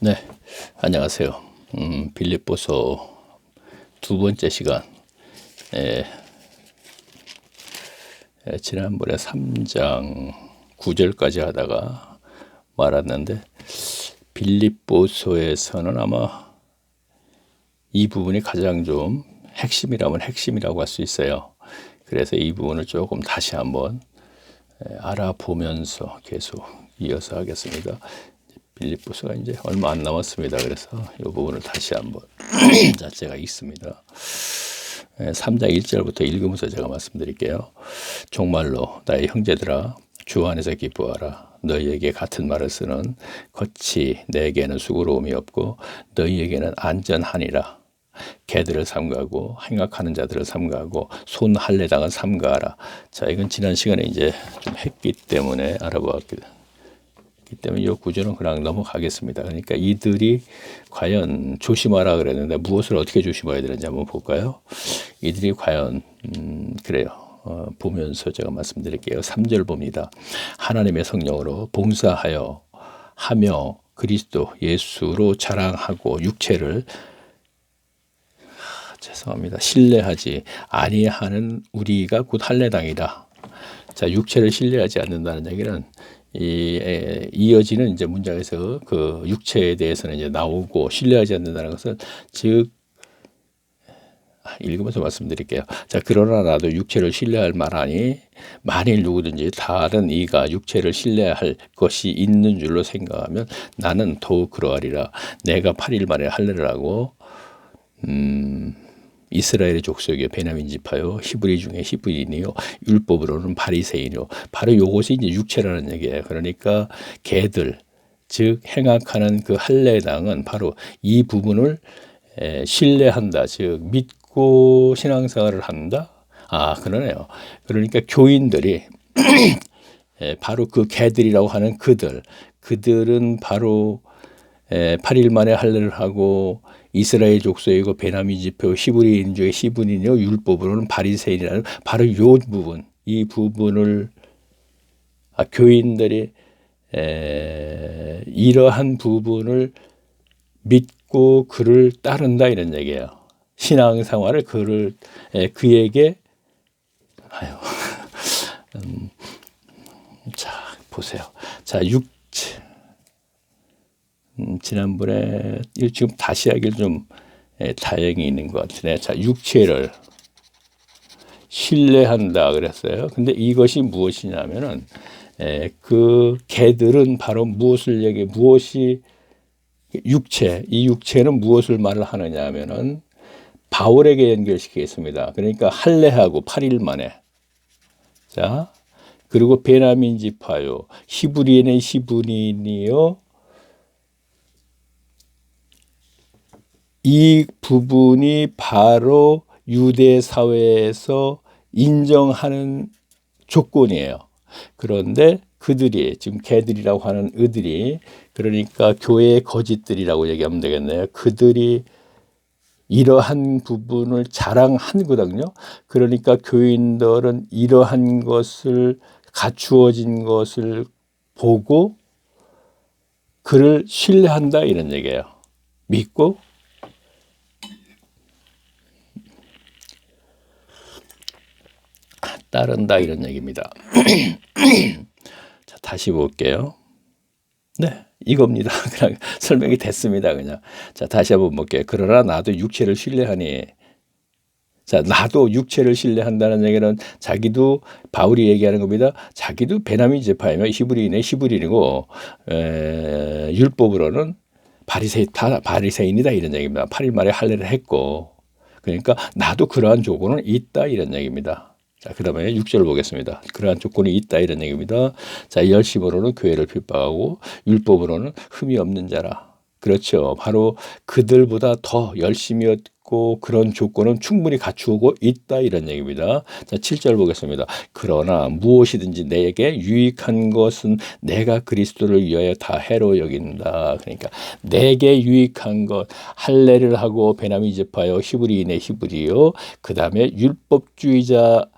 네, 안녕하세요. 빌립보서 두 번째 시간. 지난번에 3장 9절까지 하다가 말았는데, 빌립보서에서는 아마 이 부분이 가장 좀 핵심이라면 핵심이라고 할 수 있어요. 그래서 이 부분을 조금 다시 한번 알아보면서 계속 이어서 하겠습니다. 빌립보서가 이제 얼마 안 남았습니다. 그래서 이 부분을 다시 한번 제가 읽습니다. 3장 1절부터 읽으면서 제가 말씀드릴게요. 정말로 나의 형제들아, 주 안에서 기뻐하라. 너희에게 같은 말을 쓰는 것이 내게는 수고로움이 없고 너희에게는 안전하니라. 개들을 삼가하고 행악하는 자들을 삼가하고 손 할례당은 삼가하라. 자, 이건 지난 시간에 이제 좀 했기 때문에 알아보았기 때문에 이 구조는 그냥 넘어가겠습니다. 그러니까 이들이 과연 조심하라 그랬는데 무엇을 어떻게 조심해야 되는지 한번 볼까요? 이들이 과연 그래요. 보면서 제가 말씀드릴게요. 3절 봅니다. 하나님의 성령으로 봉사하여 하며 그리스도 예수로 자랑하고 육체를 죄송합니다. 신뢰하지 아니하는 우리가 곧 할례당이다. 자, 육체를 신뢰하지 않는다는 얘기는 이어지는 이제 문장에서 그 육체에 대해서는 이제 나오고 신뢰하지 않는다는 것은 즉 읽으면서 말씀드릴게요. 자, 그러나 나도 육체를 신뢰할 만하니 만일 누구든지 다른 이가 육체를 신뢰할 것이 있는 줄로 생각하면 나는 더욱 그러하리라. 내가 8일 만에 할례를 하고 이스라엘의 족속의 베냐민 지파요, 히브리 중에 히브리인이요, 율법으로는 바리새인이요. 바로 요것이 이제 육체라는 얘기예요. 그러니까 개들, 즉 행악하는 그 할례당은 바로 이 부분을 신뢰한다, 즉 믿고 신앙생활을 한다. 아, 그러네요. 그러니까 교인들이 바로 그 개들이라고 하는 그들은 바로 8일 만에 할례를 하고 이스라엘 족속이고 베냐민 지파 히브리인 중에 히브리인이요, 율법으로는 바리새인이라는 바로 이 부분, 이 부분을 교인들이 이러한 부분을 믿고 그를 따른다 이런 얘기예요. 신앙생활을 그에게 자, 보세요. 자, 지난번에 지금 다시 하기를 좀 다행히 있는 것 같으네. 자, 육체를 신뢰한다 그랬어요. 근데 이것이 무엇이냐면은 그 개들은 바로 무엇이 육체, 이 육체는 무엇을 말을 하느냐 하면은 바울에게 연결시키겠습니다. 그러니까 할례하고 8일 만에. 자, 그리고 베냐민 지파요, 히브리인은 히브리인이요. 이 부분이 바로 유대 사회에서 인정하는 조건이에요. 그런데 그들이 지금 개들이라고 하는 의들이 그러니까 교회의 거짓들이라고 얘기하면 되겠네요. 그들이 이러한 부분을 자랑하거든요. 그러니까 교인들은 이러한 것을 갖추어진 것을 보고 그를 신뢰한다 이런 얘기예요. 믿고 따른다 이런 얘기입니다. 자, 다시 볼게요. 네, 이겁니다. 그냥 설명이 됐습니다. 그냥. 자, 다시 한번 볼게요. 그러나 나도 육체를 신뢰하니. 자, 나도 육체를 신뢰한다는 얘기는 자기도 바울이 얘기하는 겁니다. 자기도 베냐민 지파이면 히브리인의 히브리인이고 율법으로는 바리새인이다 이런 얘기입니다. 8일 만에 할례를 했고 그러니까 나도 그러한 조건은 있다 이런 얘기입니다. 자, 그 다음에 6절 보겠습니다. 그러한 조건이 있다 이런 얘기입니다. 자, 열심으로는 교회를 핍박하고 율법으로는 흠이 없는 자라. 그렇죠. 바로 그들보다 더 열심히 얻고 그런 조건은 충분히 갖추고 있다 이런 얘기입니다. 자, 7절 보겠습니다. 그러나 무엇이든지 내게 유익한 것은 내가 그리스도를 위하여 다 해로 여긴다. 그러니까 내게 유익한 것, 할례를 하고 베냐민 지파요, 히브리인의 히브리요, 그 다음에 율법주의자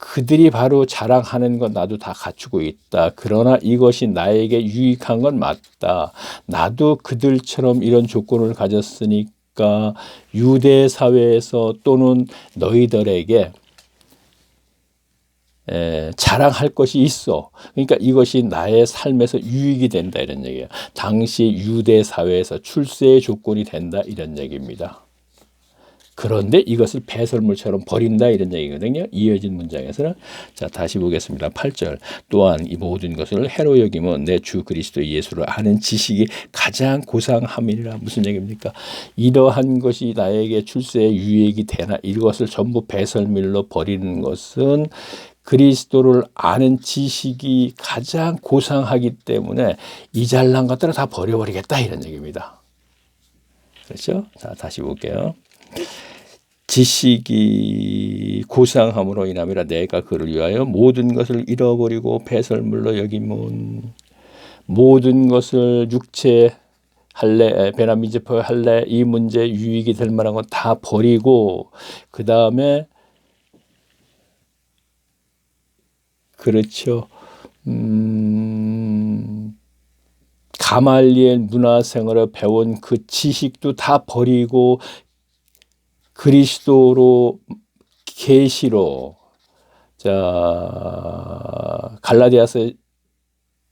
그들이 바로 자랑하는 건 나도 다 갖추고 있다. 그러나 이것이 나에게 유익한 건 맞다. 나도 그들처럼 이런 조건을 가졌으니까 유대 사회에서 또는 너희들에게 자랑할 것이 있어. 그러니까 이것이 나의 삶에서 유익이 된다 이런 얘기예요. 당시 유대 사회에서 출세의 조건이 된다 이런 얘기입니다. 그런데 이것을 배설물처럼 버린다 이런 얘기거든요. 이어진 문장에서는. 자, 다시 보겠습니다. 8절. 또한 이 모든 것을 해로 여기면 내 주 그리스도 예수를 아는 지식이 가장 고상함이라. 무슨 얘기입니까? 이러한 것이 나에게 출세의 유익이 되나 이것을 전부 배설물로 버리는 것은 그리스도를 아는 지식이 가장 고상하기 때문에 이 잘난 것들을 다 버려버리겠다 이런 얘기입니다. 그렇죠? 자, 다시 볼게요. 지식이 고상함으로 인함이라 내가 그를 위하여 모든 것을 잃어버리고 배설물로 여기면 모든 것을 육체 할래 베나미즈퍼 할래 이 문제 유익이 될 만한 건 다 버리고 그 다음에 그렇죠. 가말리엘 문화생활을 배운 그 지식도 다 버리고 그리스도로 계시로 자 갈라디아서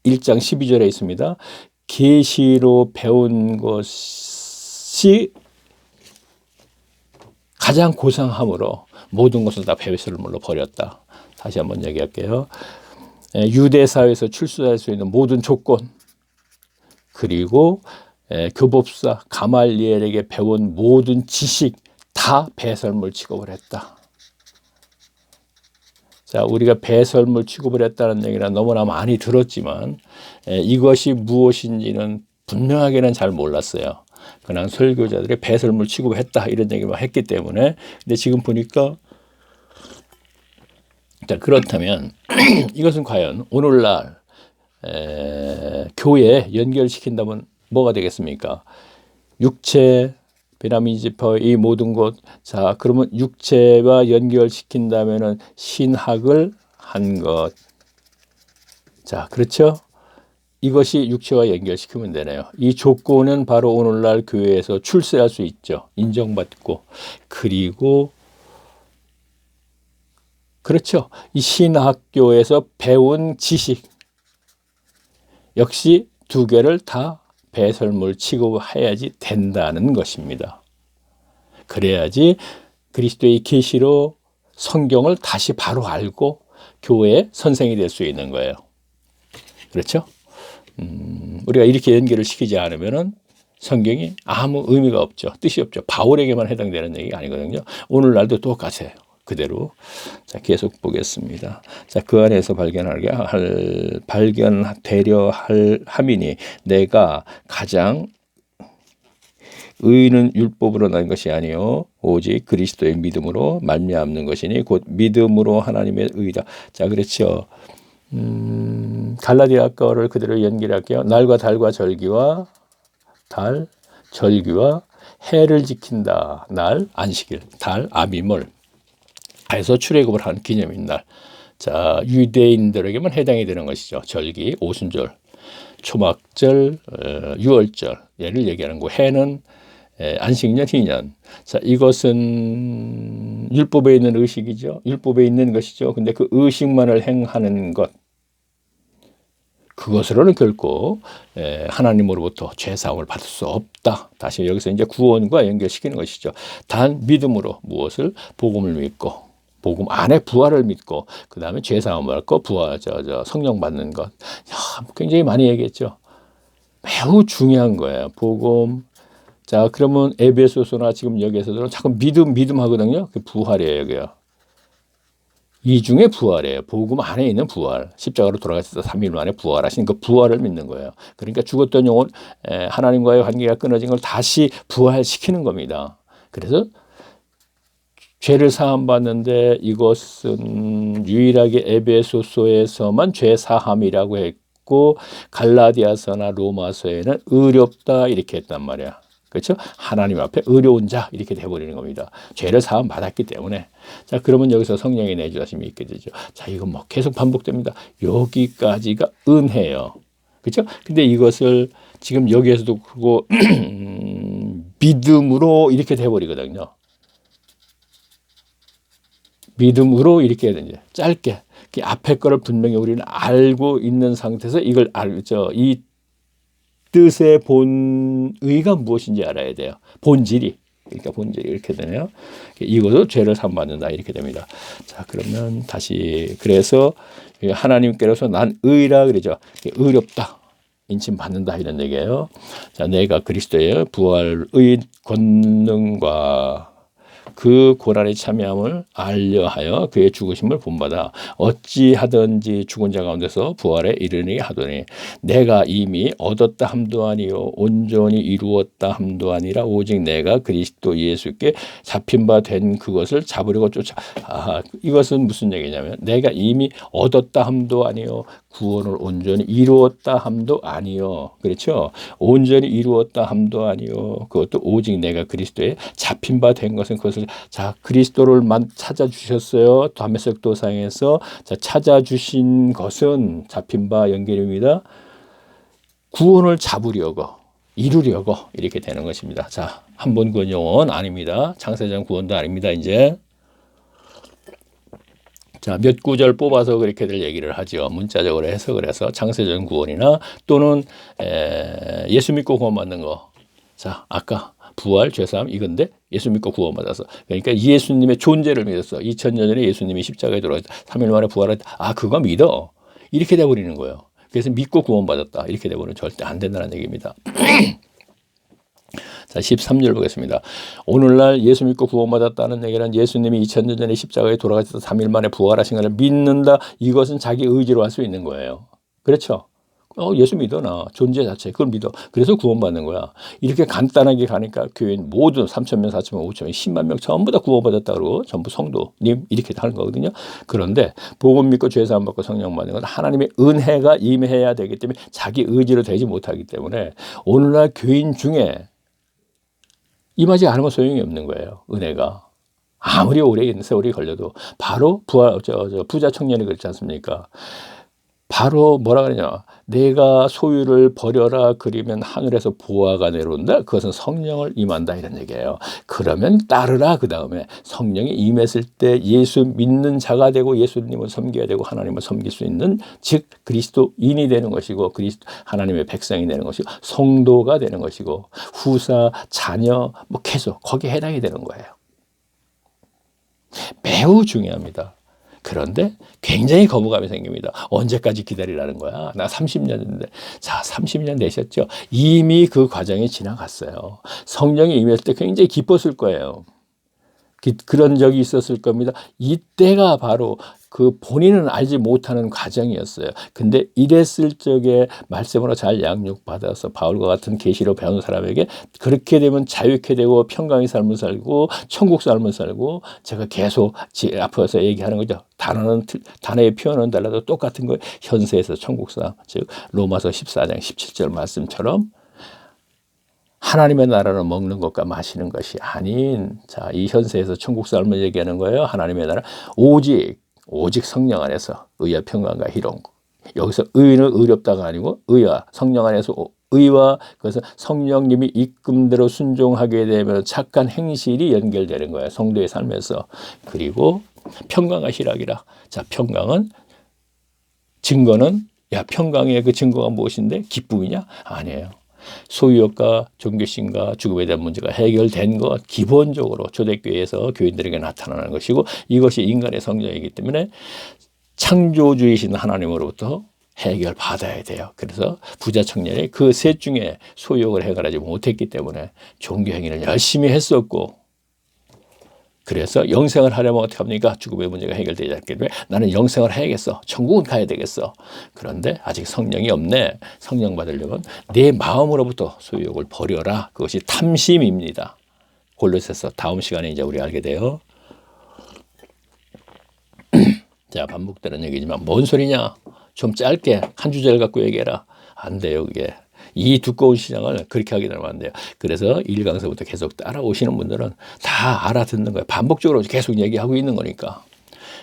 1장 12절에 있습니다. 계시로 배운 것이 가장 고상함으로 모든 것을 다 배설물로 버렸다. 다시 한번 얘기할게요. 유대 사회에서 출세할 수 있는 모든 조건 그리고 교법사 가말리엘에게 배운 모든 지식 다 배설물 취급을 했다. 자, 우리가 배설물 취급을 했다는 얘기는 너무나 많이 들었지만 이것이 무엇인지는 분명하게는 잘 몰랐어요. 그냥 설교자들이 배설물 취급을 했다 이런 얘기만 했기 때문에. 근데 지금 보니까 자, 그렇다면 이것은 과연 오늘날 교회에 연결시킨다면 뭐가 되겠습니까? 육체, 베나미지퍼 이 모든 것. 자, 그러면 육체와 연결시킨다면은 신학을 한 것. 자, 그렇죠? 이것이 육체와 연결시키면 되네요. 이 조건은 바로 오늘날 교회에서 출세할 수 있죠. 인정받고. 그리고 그렇죠. 이 신학교에서 배운 지식 역시 두 개를 다 배설물 취급해야지 된다는 것입니다. 그래야지 그리스도의 계시로 성경을 다시 바로 알고 교회의 선생이 될 수 있는 거예요. 그렇죠? 우리가 이렇게 연결을 시키지 않으면은 성경이 아무 의미가 없죠. 뜻이 없죠. 바울에게만 해당되는 얘기가 아니거든요. 오늘날도 똑같아요. 그대로. 자, 계속 보겠습니다. 자, 그 안에서 발견되려 할 함이니 내가 가장 의는 율법으로 난 것이 아니요 오직 그리스도의 믿음으로 말미암는 것이니 곧 믿음으로 하나님의 의다. 자, 그렇죠. 갈라디아 거를 그대로 연결할게요. 날과 달과 절기와 해를 지킨다. 날 안식일, 달 아비몰. 해서 출애굽을 한 기념인 날. 자, 유대인들에게만 해당이 되는 것이죠. 절기, 오순절, 초막절, 유월절 얘를 얘기하는 거. 해는 안식년, 희년. 자, 이것은 율법에 있는 의식이죠. 율법에 있는 것이죠. 근데 그 의식만을 행하는 것. 그것으로는 결코 하나님으로부터 죄사함을 받을 수 없다. 다시 여기서 이제 구원과 연결시키는 것이죠. 단 믿음으로 무엇을 복음을 믿고 복음 안에 부활을 믿고 그 다음에 죄사함을 받고 성령 받는 것. 굉장히 많이 얘기했죠. 매우 중요한 거예요. 복음. 자, 그러면 에베소서나 지금 여기에서도 자꾸 믿음 하거든요. 그 부활이에요, 여기요. 이 중에 부활이에요. 복음 안에 있는 부활. 십자가로 돌아가셔서 3일 만에 부활하신 그 부활을 믿는 거예요. 그러니까 죽었던 영혼, 하나님과의 관계가 끊어진 걸 다시 부활시키는 겁니다. 그래서 죄를 사함 받는데 이것은 유일하게 에베소서에서만 죄 사함이라고 했고 갈라디아서나 로마서에는 의롭다 이렇게 했단 말이야. 그렇죠? 하나님 앞에 의로운 자 이렇게 돼버리는 겁니다. 죄를 사함 받았기 때문에. 자, 그러면 여기서 성령의 내주하심이 있게 되죠. 자, 이건 뭐 계속 반복됩니다. 여기까지가 은혜예요. 그렇죠? 근데 이것을 지금 여기에서도 그거 믿음으로 이렇게 돼버리거든요. 믿음으로 이렇게 해야 되죠. 짧게. 그 앞에 거를 분명히 우리는 알고 있는 상태에서 이걸 알죠. 이 뜻의 본의가 무엇인지 알아야 돼요. 본질이. 그러니까 본질이 이렇게 되네요. 이것도 죄를 사함받는다 이렇게 됩니다. 자, 그러면 다시 그래서 하나님께로서 난 의라 그러죠. 의롭다. 인침 받는다 이런 얘기예요. 자, 내가 그리스도의 부활의 권능과 그 고난에 참여함을 알려하여 그의 죽으심을 본받아 어찌하든지 죽은 자 가운데서 부활에 이르니 하더니 내가 이미 얻었다 함도 아니요 온전히 이루었다 함도 아니라 오직 내가 그리스도 예수께 잡힌 바 된 그것을 잡으려고 쫓아. 이것은 무슨 얘기냐면 내가 이미 얻었다 함도 아니요 구원을 온전히 이루었다 함도 아니요. 그렇죠? 온전히 이루었다 함도 아니요. 그것도 오직 내가 그리스도에 잡힌 바 된 것은 그것을 자 그리스도를 찾아주셨어요. 다메섹 도상에서 자 찾아주신 것은 잡힌 바 연결입니다. 구원을 잡으려고 이루려고 이렇게 되는 것입니다. 자, 한 번 구원 영원 아닙니다. 창세전 구원도 아닙니다. 이제 자, 몇 구절 뽑아서 그렇게들 얘기를 하죠. 문자적으로 해석을 해서 창세전 구원이나 또는 예수 믿고 구원받는 거. 자, 아까 부활, 죄사함 이건데 예수 믿고 구원받아서 그러니까 예수님의 존재를 믿었어. 2000년 전에 예수님이 십자가에 들어와서 3일 만에 부활했다. 그거 믿어. 이렇게 돼버리는 거예요. 그래서 믿고 구원받았다. 이렇게 돼버리면 절대 안 된다는 얘기입니다. 자, 13절 보겠습니다. 오늘날 예수 믿고 구원받았다는 얘기는 예수님이 2000년 전에 십자가에 돌아가셔서 3일 만에 부활하신 것을 믿는다. 이것은 자기 의지로 할 수 있는 거예요. 그렇죠? 예수 믿어 나 존재 자체 그걸 믿어. 그래서 구원받는 거야. 이렇게 간단하게 가니까 교인 모두 3,000명, 4,000명, 5,000명, 10만 명 전부 다 구원받았다 그러고 전부 성도님 이렇게 하는 거거든요. 그런데 복음 믿고 죄 사함 받고 성령 받는 건 하나님의 은혜가 임해야 되기 때문에 자기 의지로 되지 못하기 때문에 오늘날 교인 중에 임하지 않으면 소용이 없는 거예요. 은혜가. 아무리 오래 세월이 걸려도 바로 부자 청년이 그렇지 않습니까? 바로 뭐라 그러냐. 내가 소유를 버려라 그러면 하늘에서 보화가 내려온다. 그것은 성령을 임한다 이런 얘기예요. 그러면 따르라. 그 다음에 성령이 임했을 때 예수 믿는 자가 되고 예수님을 섬겨야 되고 하나님을 섬길 수 있는 즉 그리스도인이 되는 것이고 하나님의 백성이 되는 것이고 성도가 되는 것이고 후사, 자녀 뭐 계속 거기에 해당이 되는 거예요. 매우 중요합니다. 그런데 굉장히 거부감이 생깁니다. 언제까지 기다리라는 거야? 나 30년 됐는데. 자, 30년 되셨죠? 이미 그 과정이 지나갔어요. 성령이 임했을 때 굉장히 기뻤을 거예요. 그런 적이 있었을 겁니다. 이때가 바로 그 본인은 알지 못하는 과정이었어요. 근데 이랬을 적에 말씀으로 잘 양육받아서 바울과 같은 계시로 배운 사람에게 그렇게 되면 자유케 되고 평강의 삶을 살고 천국 삶을 살고 제가 계속 앞에서 얘기하는 거죠. 단어의 표현은 달라도 똑같은 거예요. 현세에서 천국 삶, 즉 로마서 14장 17절 말씀처럼 하나님의 나라는 먹는 것과 마시는 것이 아닌 이 현세에서 천국 삶을 얘기하는 거예요. 하나님의 나라 오직 성령 안에서 의와 평강과 희롱. 여기서 의는 의롭다가 아니고 의와 성령 안에서 의와 그것은 성령님이 이끔대로 순종하게 되면 착한 행실이 연결되는 거예요. 성도의 삶에서. 그리고 평강과 희락이라. 자, 평강은 증거는 평강의 그 증거가 무엇인데 기쁨이냐? 아니에요. 소유욕과 종교심과 죽음에 대한 문제가 해결된 것 기본적으로 초대교회에서 교인들에게 나타나는 것이고 이것이 인간의 성장이기 때문에 창조주이신 하나님으로부터 해결받아야 돼요. 그래서 부자 청년이 그 셋 중에 소유욕을 해결하지 못했기 때문에 종교행위를 열심히 했었고 그래서 영생을 하려면 어떻게 합니까? 죽음의 문제가 해결되지 않기 때문에 나는 영생을 해야겠어. 천국은 가야 되겠어. 그런데 아직 성령이 없네. 성령 받으려면 내 마음으로부터 소유욕을 버려라. 그것이 탐심입니다. 골로새서 다음 시간에 이제 우리 알게 돼요. 자, 반복되는 얘기지만 뭔 소리냐? 좀 짧게 한 주제를 갖고 얘기해라. 안 돼요, 그게. 이 두꺼운 시장을 그렇게 하게 되면 안 돼요. 그래서 1강서부터 계속 따라오시는 분들은 다 알아듣는 거예요. 반복적으로 계속 얘기하고 있는 거니까.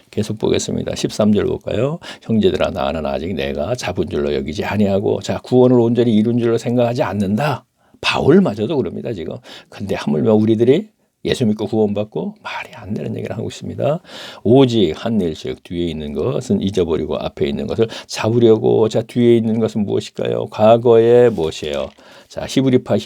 계속 보겠습니다. 13절 볼까요? 형제들아 나는 아직 내가 잡은 줄로 여기지 아니하고 자 구원을 온전히 이룬 줄로 생각하지 않는다. 바울마저도 그럽니다 지금. 근데 하물며 우리들이 예수 믿고 구원받고 말이 안 되는 얘기를 하고 있습니다. 오직 한 일씩 뒤에 있는 것은 잊어버리고 앞에 있는 것을 잡으려고 자 뒤에 있는 것은 무엇일까요? 과거의 무엇이에요? 자 히브리파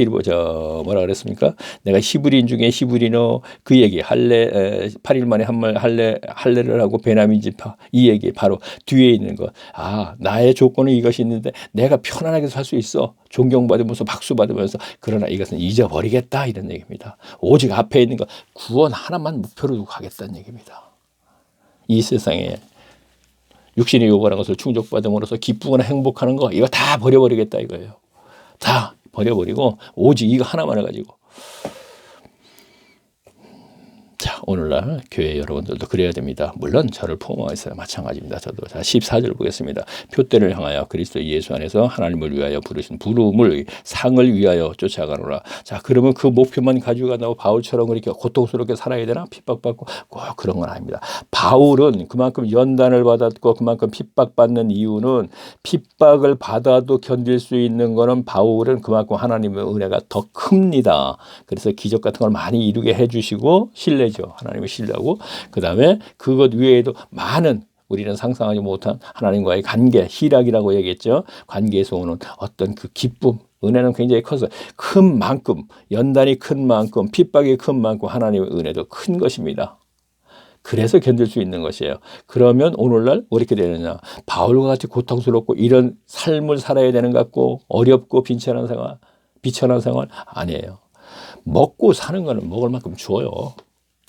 뭐라 그랬습니까? 내가 히브리인 중에 히브리노 그 얘기 할례 8일 만에 한 말 할례를 하고 베냐민 지파 이 얘기 바로 뒤에 있는 것. 아 나의 조건은 이것이 있는데 내가 편안하게 살 수 있어. 존경받으면서 박수 받으면서 그러나 이것은 잊어버리겠다 이런 얘기입니다. 오직 앞에 있는 것 구원 하나만 목표로 두고 가겠다는 얘기입니다. 이 세상에 육신이 요구하는 것을 충족받음으로써 기쁘거나 행복하는 거 이거 다 버려버리겠다 이거예요. 다 버려버리고 오직 이거 하나만을 가지고 자 오늘날 교회 여러분들도 그래야 됩니다. 물론 저를 포함해서 마찬가지입니다. 저도 자 14절 보겠습니다. 표대를 향하여 그리스도 예수 안에서 하나님을 위하여 부르신 부름을 상을 위하여 쫓아가노라. 자 그러면 그 목표만 가지고 간다고 바울처럼 그렇게 고통스럽게 살아야 되나? 핍박받고 꼭 그런 건 아닙니다. 바울은 그만큼 연단을 받았고 그만큼 핍박받는 이유는 핍박을 받아도 견딜 수 있는 거는 바울은 그만큼 하나님의 은혜가 더 큽니다. 그래서 기적 같은 걸 많이 이루게 해주시고 신뢰 하나님을 신뢰하고 그 다음에 그것 외에도 많은 우리는 상상하지 못한 하나님과의 관계 희락이라고 얘기했죠. 관계에서 오는 어떤 그 기쁨 은혜는 굉장히 커서 큰 만큼 연단이 큰 만큼 핍박이 큰 만큼 하나님의 은혜도 큰 것입니다. 그래서 견딜 수 있는 것이에요. 그러면 오늘날 어떻게 되느냐 바울과 같이 고통스럽고 이런 삶을 살아야 되는 것 같고 어렵고 비천한 생활 아니에요. 먹고 사는 거는 먹을 만큼 줘요.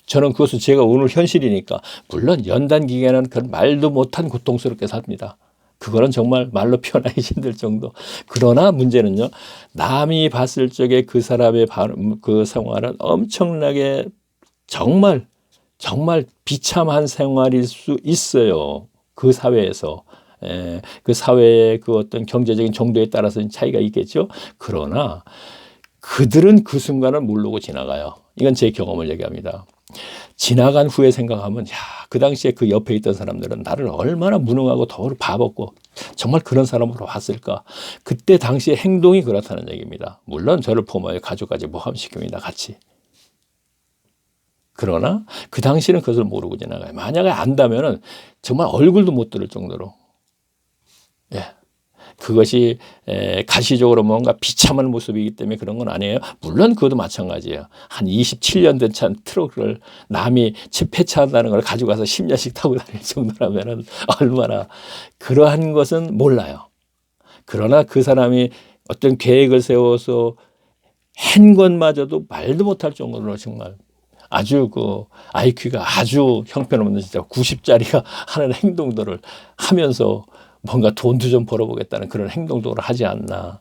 저는 그것은 제가 오늘 현실이니까 물론 연단 기간은 그런 말도 못한 고통스럽게 삽니다. 그거는 정말 말로 표현하기 힘들 정도. 그러나 문제는요. 남이 봤을 적에 그 사람의 그 생활은 엄청나게 정말 비참한 생활일 수 있어요. 그 사회에서. 그 사회의 그 어떤 경제적인 정도에 따라서 차이가 있겠죠. 그러나 그들은 그 순간을 모르고 지나가요. 이건 제 경험을 얘기합니다. 지나간 후에 생각하면 그 당시에 그 옆에 있던 사람들은 나를 얼마나 무능하고 더러 바보고 정말 그런 사람으로 봤을까. 그때 당시의 행동이 그렇다는 얘기입니다. 물론 저를 포함하여 가족까지 포함시킵니다. 같이. 그러나 그 당시는 그것을 모르고 지나가요. 만약에 안다면 정말 얼굴도 못 들을 정도로. 예. 그것이 가시적으로 뭔가 비참한 모습이기 때문에 그런 건 아니에요. 물론 그것도 마찬가지예요. 한 27년 된 차 트럭을 남이 폐차한다는 걸 가지고 가서 10년씩 타고 다닐 정도라면 얼마나 그러한 것은 몰라요. 그러나 그 사람이 어떤 계획을 세워서 한 것마저도 말도 못할 정도로 정말 아주 그 IQ가 아주 형편없는 진짜 90짜리가 하는 행동들을 하면서 뭔가 돈도 좀 벌어보겠다는 그런 행동도 하지 않나.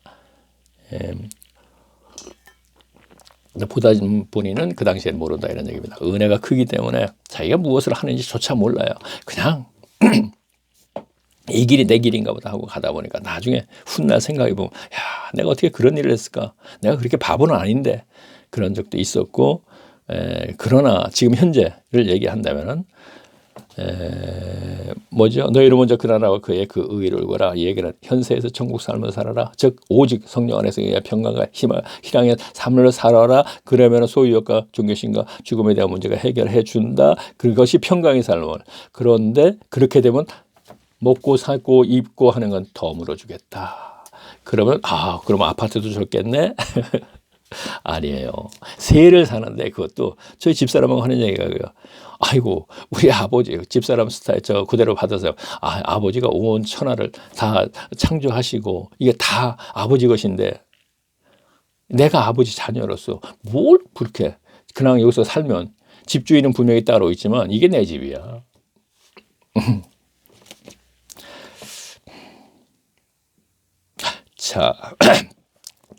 보다 보니는 그 당시엔 모른다 이런 얘기입니다. 은혜가 크기 때문에 자기가 무엇을 하는지조차 몰라요. 그냥 이 길이 내 길인가 보다 하고 가다 보니까 나중에 훗날 생각해 보면 야 내가 어떻게 그런 일을 했을까. 내가 그렇게 바보는 아닌데 그런 적도 있었고 그러나 지금 현재를 얘기한다면은 뭐죠? 너희를 먼저 그 나라와 그의 그 의를 구하라. 이 얘기는 현세에서 천국 삶을 살아라. 즉 오직 성령 안에서 평강과 희랑의 삶을 살아라. 그러면 소유욕과 종교심과 죽음에 대한 문제가 해결해 준다. 그것이 평강의 삶을. 그런데 그렇게 되면 먹고 살고 입고 하는 건 더 물어주겠다. 그러면 그러면 아파트도 줬겠네. 아니에요. 세를 사는데 그것도 저희 집사람하고 하는 얘기가 아이고 우리 아버지 집사람 스타일 저 그대로 받아서 아버지가 온 천하를 다 창조하시고 이게 다 아버지 것인데 내가 아버지 자녀로서 뭘 그렇게 그냥 여기서 살면 집주인은 분명히 따로 있지만 이게 내 집이야. 자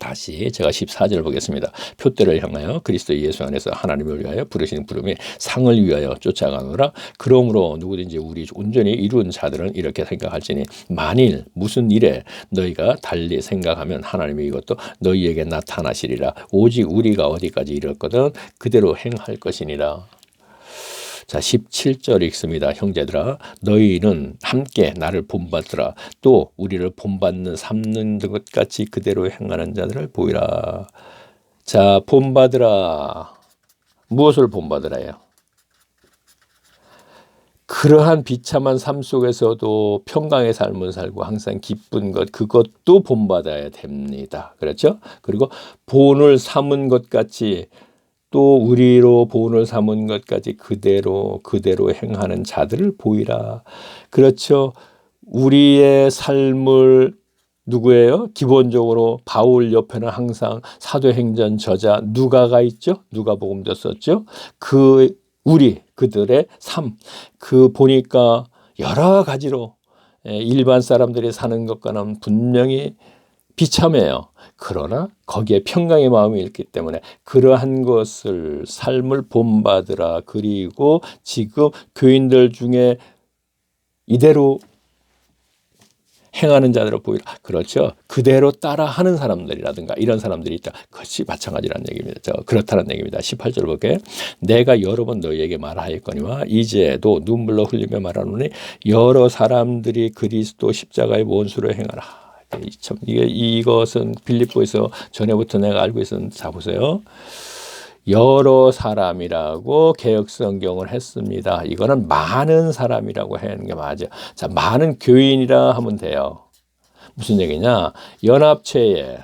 다시 제가 14절 보겠습니다. 표대를 향하여 그리스도 예수 안에서 하나님을 위하여 부르시는 부름이 상을 위하여 쫓아가노라. 그러므로 누구든지 우리 온전히 이룬 자들은 이렇게 생각할지니 만일 무슨 일에 너희가 달리 생각하면 하나님이 이것도 너희에게 나타나시리라. 오직 우리가 어디까지 이뤘거든 그대로 행할 것이니라. 자, 17절 읽습니다. 형제들아 너희는 함께 나를 본받으라. 또 우리를 본받는 삼는 것 같이 그대로 행하는 자들을 보이라. 자, 본받으라. 무엇을 본받으라요? 그러한 비참한 삶 속에서도 평강의 삶을 살고 항상 기쁜 것 그것도 본받아야 됩니다. 그렇죠? 그리고 본을 삼은 것 같이 또 우리로 본을 삼은 것까지 그대로 행하는 자들을 보이라. 그렇죠. 우리의 삶을 누구예요? 기본적으로 바울 옆에는 항상 사도행전 저자 누가가 있죠. 누가복음도 썼죠. 그들의 삶 보니까 여러 가지로 일반 사람들이 사는 것과는 분명히 비참해요. 그러나 거기에 평강의 마음이 있기 때문에 그러한 것을 삶을 본받으라. 그리고 지금 교인들 중에 이대로 행하는 자들을 보이라. 그렇죠. 그대로 따라하는 사람들이라든가 이런 사람들이 있다. 그것이 마찬가지라는 얘기입니다. 그렇다는 얘기입니다. 18절 볼게요. 내가 여러 번 너희에게 말하였거니와 이제도 눈물로 흘리며 말하노니 여러 사람들이 그리스도 십자가의 원수로 행하라. 참 이것은 빌립보에서 전에부터 내가 알고 있었는데 자 보세요. 여러 사람이라고 개역성경을 했습니다. 이거는 많은 사람이라고 하는 게 맞아요. 자, 많은 교인이라 하면 돼요. 무슨 얘기냐? 연합체에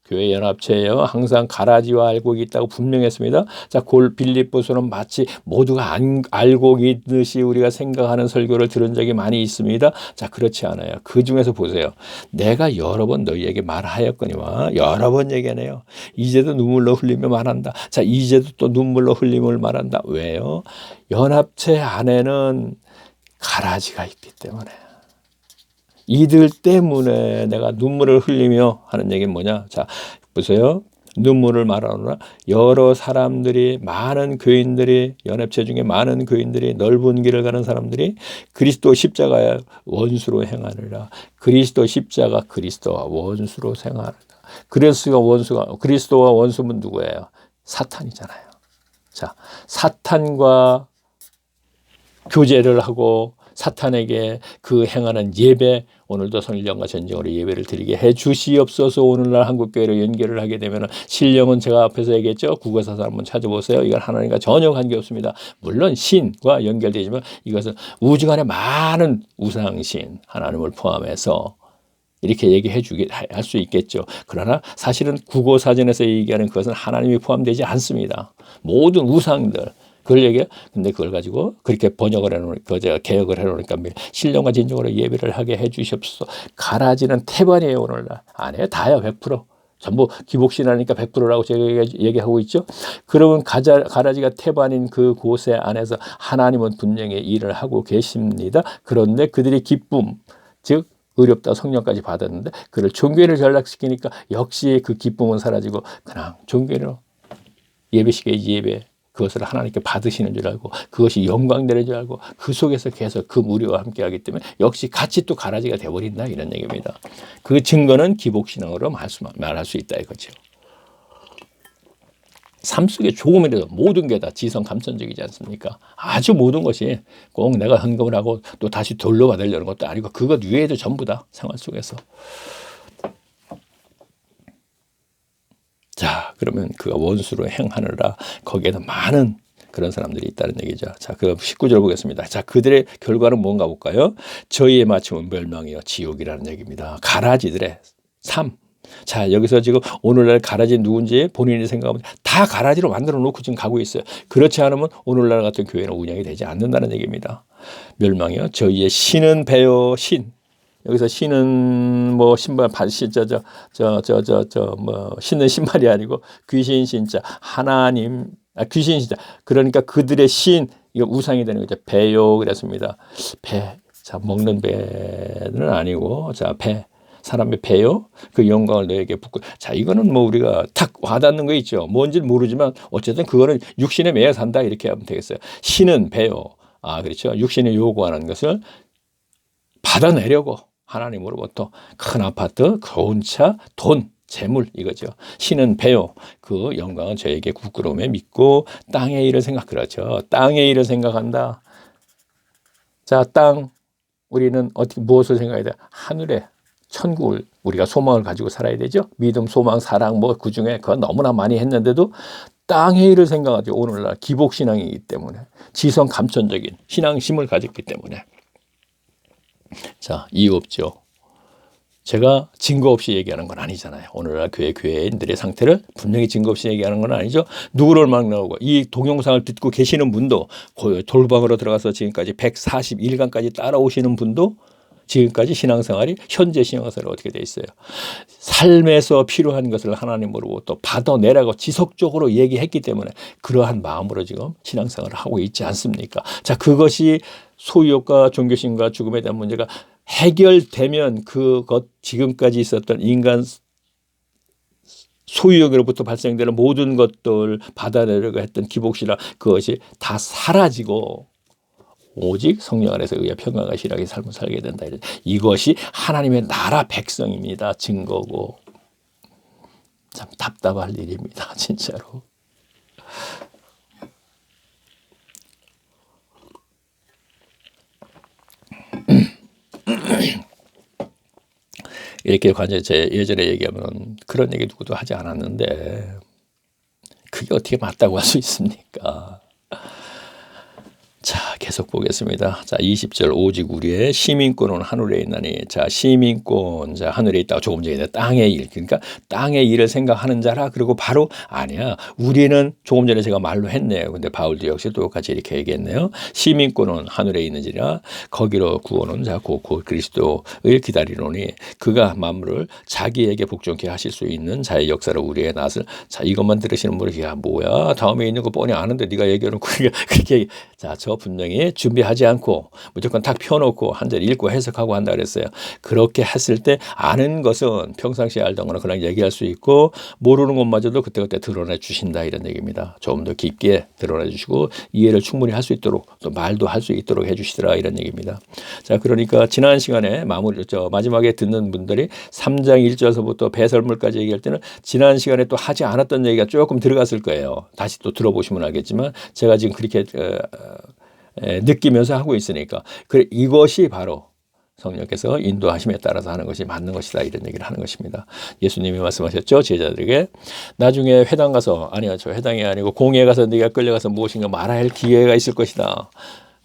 교회 연합체예요. 항상 가라지와 알곡이 있다고 분명했습니다. 자, 빌립보서는 마치 모두가 알고 있듯이 우리가 생각하는 설교를 들은 적이 많이 있습니다. 자, 그렇지 않아요. 그 중에서 보세요. 내가 여러 번 너희에게 말하였거니와 여러 번 얘기하네요. 이제도 눈물로 흘리며 말한다. 자, 이제도 또 눈물로 흘림을 말한다. 왜요? 연합체 안에는 가라지가 있기 때문에. 이들 때문에 내가 눈물을 흘리며 하는 얘기는 뭐냐? 자, 보세요. 눈물을 말하노라. 여러 사람들이 많은 교인들이 연합체 중에 많은 교인들이 넓은 길을 가는 사람들이 그리스도 십자가의 원수로 행하느라. 그리스도 십자가 그리스도와 원수로 행하느라. 그리스도와 원수는 누구예요? 사탄이잖아요. 자, 사탄과 교제를 하고 사탄에게 그 행하는 예배 오늘도 성령과 전쟁으로 예배를 드리게 해 주시옵소서. 오늘날 한국교회로 연결을 하게 되면 신령은 제가 앞에서 얘기했죠. 국어사서 한번 찾아보세요. 이건 하나님과 전혀 관계없습니다. 물론 신과 연결되지만 이것은 우주간에 많은 우상신 하나님을 포함해서 이렇게 얘기해 주게 할 수 있겠죠. 그러나 사실은 국어사전에서 얘기하는 그것은 하나님이 포함되지 않습니다. 모든 우상들 그걸 얘기해. 근데 그걸 가지고 그렇게 번역을 해놓으니까, 제가 개혁을 해놓으니까 신령과 진정으로 예배를 하게 해주시옵소서. 가라지는 태반이에요, 오늘날. 아니에요. 다요, 100%. 전부 기복신하니까 100%라고 제가 얘기하고 있죠. 그러면 가라지가 태반인 그 곳에 안에서 하나님은 분명히 일을 하고 계십니다. 그런데 그들이 기쁨, 즉, 의롭다 성령까지 받았는데, 그를 종교를 전락시키니까 역시 그 기쁨은 사라지고, 그냥 종교로 예배시계 예배. 그것을 하나님께 받으시는 줄 알고 그것이 영광되는 줄 알고 그 속에서 계속 그 무리와 함께하기 때문에 역시 같이 또 가라지가 되어버린다 이런 얘기입니다. 그 증거는 기복신앙으로 말할 수 있다 이거죠. 삶 속에 조금이라도 모든 게 다 지성 감천적이지 않습니까? 아주 모든 것이 꼭 내가 헌금을 하고 또 다시 돌려받으려는 것도 아니고 그것 위에도 전부 다 생활 속에서. 자, 그러면 그가 원수로 행하느라 거기에도 많은 그런 사람들이 있다는 얘기죠. 자, 그 19절 보겠습니다. 자, 그들의 결과는 뭔가 볼까요? 저희의 마침은 멸망이요 지옥이라는 얘기입니다. 가라지들의 삶. 자, 여기서 지금 오늘날 가라지 누군지 본인이 생각하면 다 가라지로 만들어 놓고 지금 가고 있어요. 그렇지 않으면 오늘날 같은 교회는 운영이 되지 않는다는 얘기입니다. 멸망이요. 저희의 신은 배요 신. 여기서 신은 뭐 신발 뭐 신은 신발이 아니고 귀신 신자 하나님 귀신 신자 그러니까 그들의 신 이거 우상이 되는 거죠. 배요 그랬습니다. 배. 자, 먹는 배는 아니고 자, 배. 사람의 배요? 그 영광을 너에게 붓고. 자, 이거는 뭐 우리가 탁 와닿는 거 있죠. 뭔지는 모르지만 어쨌든 그거는 육신에 매여 산다 이렇게 하면 되겠어요. 신은 배요. 아, 그렇죠. 육신이 요구하는 것을 받아내려고 하나님으로부터 큰 아파트, 좋은 차, 돈, 재물 이거죠. 신은 배요. 그 영광은 저에게 부끄러움에 믿고 땅의 일을 그렇죠. 땅의 일을 생각한다. 자, 땅 우리는 어떻게 무엇을 생각해야 돼? 하늘에 천국을 우리가 소망을 가지고 살아야 되죠. 믿음, 소망, 사랑 뭐 그중에 그건 너무나 많이 했는데도 땅의 일을 생각하죠. 오늘날 기복신앙이기 때문에 지성 감천적인 신앙심을 가졌기 때문에. 자, 이유 없죠. 제가 증거 없이 얘기하는 건 아니잖아요. 오늘날 교회인들의 상태를 분명히 증거 없이 얘기하는 건 아니죠. 누구를 만나고 이 동영상을 듣고 계시는 분도 돌방으로 들어가서 지금까지 141강까지 따라오시는 분도 지금까지 신앙생활이 현재 신앙생활이 어떻게 돼 있어요. 삶에서 필요한 것을 하나님으로부터 받아내라고 지속적으로 얘기했기 때문에 그러한 마음으로 지금 신앙생활을 하고 있지 않습니까? 자, 그것이 소유욕과 종교심과 죽음에 대한 문제가 해결되면 그것 지금까지 있었던 인간 소유욕으로부터 발생되는 모든 것들 받아내려고 했던 기복신앙 그것이 다 사라지고 오직 성령 안에서 의해 평강과 실하게 삶을 살게 된다. 이것이 하나님의 나라 백성입니다. 증거고. 참 답답할 일입니다. 진짜로. 이렇게 관절 제 예전에 얘기하면 그런 얘기 누구도 하지 않았는데 그게 어떻게 맞다고 할 수 있습니까? 자, 계속 보겠습니다. 자, 20절 오직 우리의 시민권은 하늘에 있나니. 자, 시민권, 자, 하늘에 있다고 조금 전에 땅의 일. 그러니까 땅의 일을 생각하는 자라. 그리고 바로 아니야. 우리는 조금 전에 제가 말로 했네요. 근데 바울도 역시 똑같이 이렇게 얘기했네요. 시민권은 하늘에 있는지라 거기로 구원은 자, 곧 그리스도를 기다리노니 그가 만물을 자기에게 복종케 하실 수 있는 자의 역사로 우리의 낯을. 자, 이것만 들으시는 분이 야, 뭐야? 다음에 있는 거 뻔히 아는데 네가 얘기해놓고 그렇게 자, 저 분명히 준비하지 않고 무조건 딱 펴놓고 한 절 읽고 해석하고 한다 그랬어요. 그렇게 했을 때 아는 것은 평상시에 알던 거나 그냥 얘기할 수 있고 모르는 것마저도 그때그때 드러내 주신다 이런 얘기입니다. 좀 더 깊게 드러내 주시고 이해를 충분히 할 수 있도록 또 말도 할 수 있도록 해주시더라 이런 얘기입니다. 자, 그러니까 지난 시간에 마지막에 듣는 분들이 3장 1절서부터 배설물까지 얘기할 때는 지난 시간에 또 하지 않았던 얘기가 조금 들어갔을 거예요. 다시 또 들어보시면 알겠지만 제가 지금 그렇게 느끼면서 하고 있으니까 이것이 바로 성령께서 인도하심에 따라서 하는 것이 맞는 것이다 이런 얘기를 하는 것입니다. 예수님이 말씀하셨죠. 제자들에게 나중에 회당 가서 아니요 저 회당이 아니고 공회에 가서 네가 끌려가서 무엇인가 말해야 할 기회가 있을 것이다.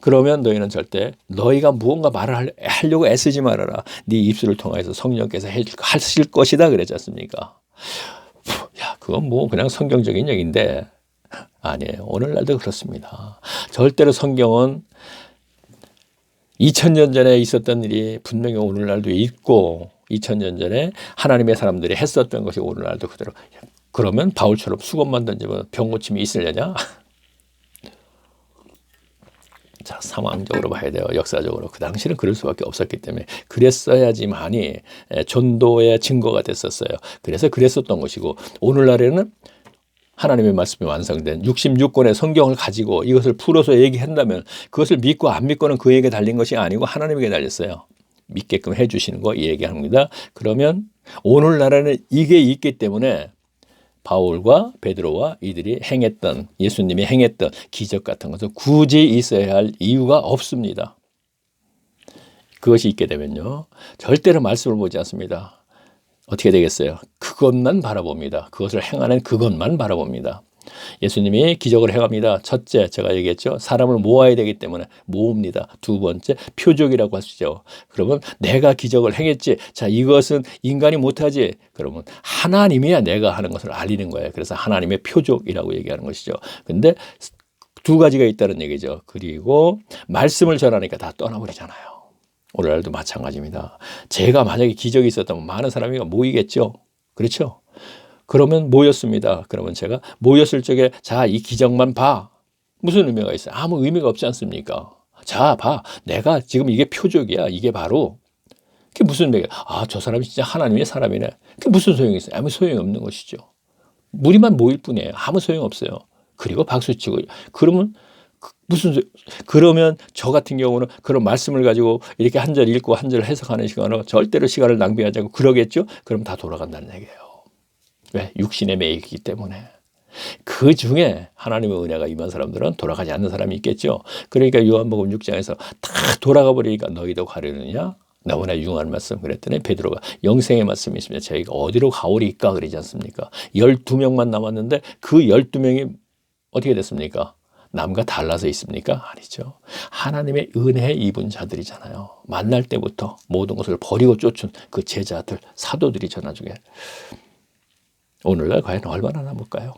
그러면 너희는 절대 너희가 무언가 말을 하려고 애쓰지 말아라. 네 입술을 통해서 성령께서 하실 것이다 그랬지 않습니까? 야, 그건 뭐 그냥 성경적인 얘기인데 아니에요. 오늘날도 그렇습니다. 절대로 성경은 2000년 전에 있었던 일이 분명히 오늘날도 있고 2000년 전에 하나님의 사람들이 했었던 것이 오늘날도 그대로. 그러면 바울처럼 수건만 던지면 병 고침이 있으려냐? 자, 상황적으로 봐야 돼요. 역사적으로. 그 당시는 그럴 수밖에 없었기 때문에 그랬어야지만이 전도의 증거가 됐었어요. 그래서 그랬었던 것이고 오늘날에는 하나님의 말씀이 완성된 66권의 성경을 가지고 이것을 풀어서 얘기한다면 그것을 믿고 안 믿고는 그에게 달린 것이 아니고 하나님에게 달렸어요. 믿게끔 해주시는 거 얘기합니다. 그러면 오늘날에는 이게 있기 때문에 바울과 베드로와 이들이 행했던 예수님이 행했던 기적 같은 것은 굳이 있어야 할 이유가 없습니다. 그것이 있게 되면요. 절대로 말씀을 보지 않습니다. 어떻게 되겠어요? 그것만 바라봅니다. 그것을 행하는 그것만 바라봅니다. 예수님이 기적을 행합니다. 첫째, 제가 얘기했죠. 사람을 모아야 되기 때문에 모읍니다. 두 번째, 표적이라고 하시죠. 그러면 내가 기적을 행했지. 자, 이것은 인간이 못하지. 그러면 하나님이야 내가 하는 것을 알리는 거예요. 그래서 하나님의 표적이라고 얘기하는 것이죠. 근데 두 가지가 있다는 얘기죠. 그리고 말씀을 전하니까 다 떠나버리잖아요. 오늘날도 마찬가지입니다. 제가 만약에 기적이 있었다면 많은 사람이 모이겠죠. 그렇죠? 그러면 모였습니다. 그러면 제가 모였을 적에 자, 이 기적만 봐. 무슨 의미가 있어요? 아무 의미가 없지 않습니까? 자, 봐. 내가 지금 이게 표적이야. 이게 바로 그게 무슨 맥이? 아, 저 사람이 진짜 하나님의 사람이네. 그게 무슨 소용이 있어요? 아무 소용이 없는 것이죠. 무리만 모일 뿐이에요. 아무 소용 없어요. 그리고 박수치고 그러면 그러면 저 같은 경우는 그런 말씀을 가지고 이렇게 한 절 읽고 한 절 해석하는 시간으로 절대로 시간을 낭비하지 않고 그러겠죠? 그럼 다 돌아간다는 얘기예요. 왜? 육신에 매여 있기 때문에. 그 중에 하나님의 은혜가 임한 사람들은 돌아가지 않는 사람이 있겠죠. 그러니까 요한복음 6장에서 다 돌아가 버리니까 너희도 가려느냐? 너무나 유용한 말씀 그랬더니 베드로가 영생의 말씀이 있습니다. 저희가 어디로 가오리까 그러지 않습니까? 12명만 남았는데 그 12명이 어떻게 됐습니까? 남과 달라서 있습니까? 아니죠. 하나님의 은혜에 입은 자들이잖아요. 만날 때부터 모든 것을 버리고 쫓은 그 제자들, 사도들이죠. 나중에. 오늘날 과연 얼마나 남을까요?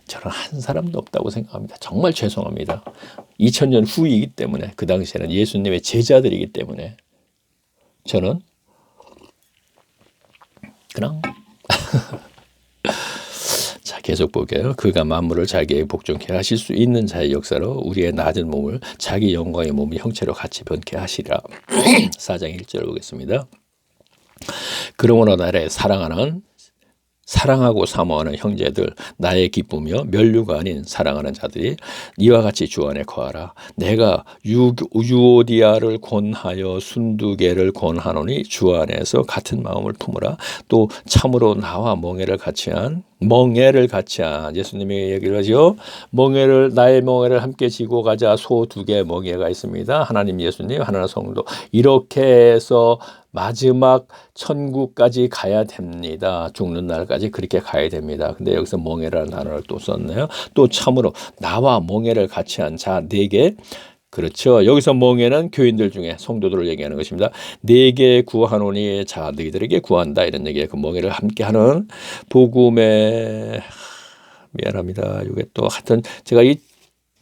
저는 한 사람도 없다고 생각합니다. 정말 죄송합니다. 2000년 후이기 때문에 그 당시에는 예수님의 제자들이기 때문에 저는 그냥 자, 계속 볼게요. 그가 만물을 자기의 복종케 하실 수 있는 자의 역사로 우리의 낮은 몸을 자기 영광의 몸의 형체로 같이 변케 하시라. 4장 1절 보겠습니다. 그러므로 나를 사랑하고 사모하는 형제들, 나의 기쁨이요 면류가 아닌 사랑하는 자들이 이와 같이 주 안에 거하라. 내가 유오디아를 권하여 순두개를 권하노니 주 안에서 같은 마음을 품으라. 또 참으로 나와 멍에를 같이 한 예수님이 얘기를 하죠. 나의 멍에를 함께 지고 가자. 소 2개 멍에가 있습니다. 하나님 예수님, 하나님 성도. 이렇게 해서 마지막 천국까지 가야 됩니다. 죽는 날까지 그렇게 가야 됩니다. 근데 여기서 멍에라는 단어를 또 썼네요. 또 참으로 나와 멍에를 같이 한 자 4개. 그렇죠. 여기서 멍에는 교인들 중에 성도들을 얘기하는 것입니다. 4개 구하노니 자 너희들에게 구한다 이런 얘기예요. 그 멍에를 함께하는 복음의 미안합니다. 이게 또 하여튼 제가 이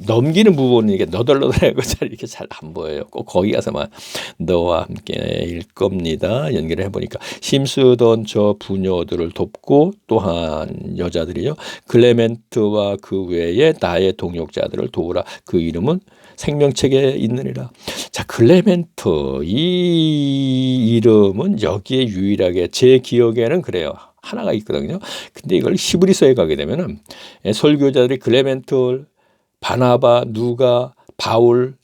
넘기는 부분이 이게 너덜너덜하고 잘 이렇게 잘 안 보여요. 꼭 거기 가서만 너와 함께일 겁니다. 연결을 해보니까 힘쓰던 저 부녀들을 돕고 또한 여자들이요. 클레멘트와 그 외에 나의 동역자들을 도우라. 그 이름은 생명책에 있느니라. 자, 클레멘트 이 이름은 여기에 유일하게 제 기억에는 그래요. 하나가 있거든요. 근데 이걸 히브리서에 가게 되면은 설교자들이 클레멘트 바나바, 누가, 바울,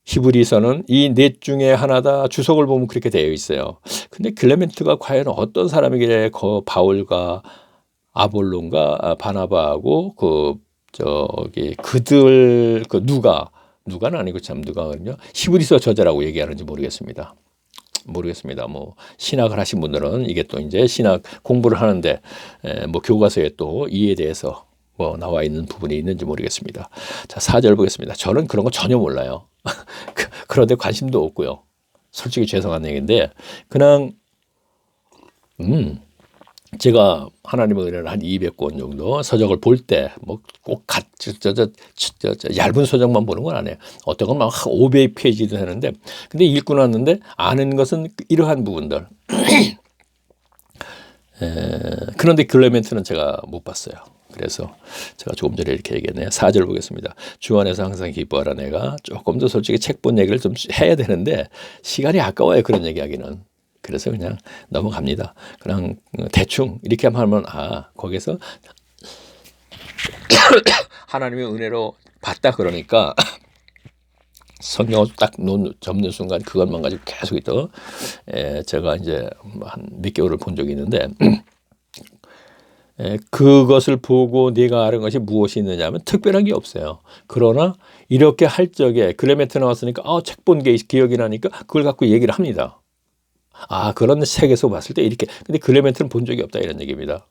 히브리서는 이 넷 중에 하나다. 주석을 보면 그렇게 되어 있어요. 근데 클레멘트가 과연 어떤 사람이길래 그 바울과 아볼론과 바나바하고 그들 누가는 아니고 참 누가거든요. 히브리서 저자라고 얘기하는지 모르겠습니다. 뭐 신학을 하신 분들은 이게 또 이제 신학 공부를 하는데 뭐 교과서에 또 이에 대해서 뭐 나와 있는 부분이 있는지 모르겠습니다. 자, 4절 보겠습니다. 저는 그런 거 전혀 몰라요. 그런데 관심도 없고요. 솔직히 죄송한 얘기인데 그냥 제가 하나님의 은혜를 한 200권 정도 서적을 볼 때 뭐 꼭 얇은 서적만 보는 건 아니에요. 어떤 건 막 500페이지도 되는데 근데 읽고 났는데 아는 것은 이러한 부분들. 그런데 클레멘트는 제가 못 봤어요. 그래서 제가 조금 전에 이렇게 얘기했네요. 4절 보겠습니다. 주 안에서 항상 기뻐하라. 내가 조금 더 솔직히 책 본 얘기를 좀 해야 되는데 시간이 아까워요. 그런 얘기하기는. 그래서 그냥 넘어갑니다. 그냥 대충 이렇게 하면 거기서 하나님의 은혜로 봤다 그러니까 성경을 딱 접는 순간 그것만 가지고 계속 있다가 제가 이제 한 몇 개월을 본 적이 있는데 그것을 보고 네가 아는 것이 무엇이 있느냐 하면 특별한 게 없어요. 그러나 이렇게 할 적에 클레멘트 나왔으니까 책 본 게 기억이 나니까 그걸 갖고 얘기를 합니다. 그런 책에서 봤을 때 이렇게. 근데 클레멘트는 본 적이 없다 이런 얘기입니다.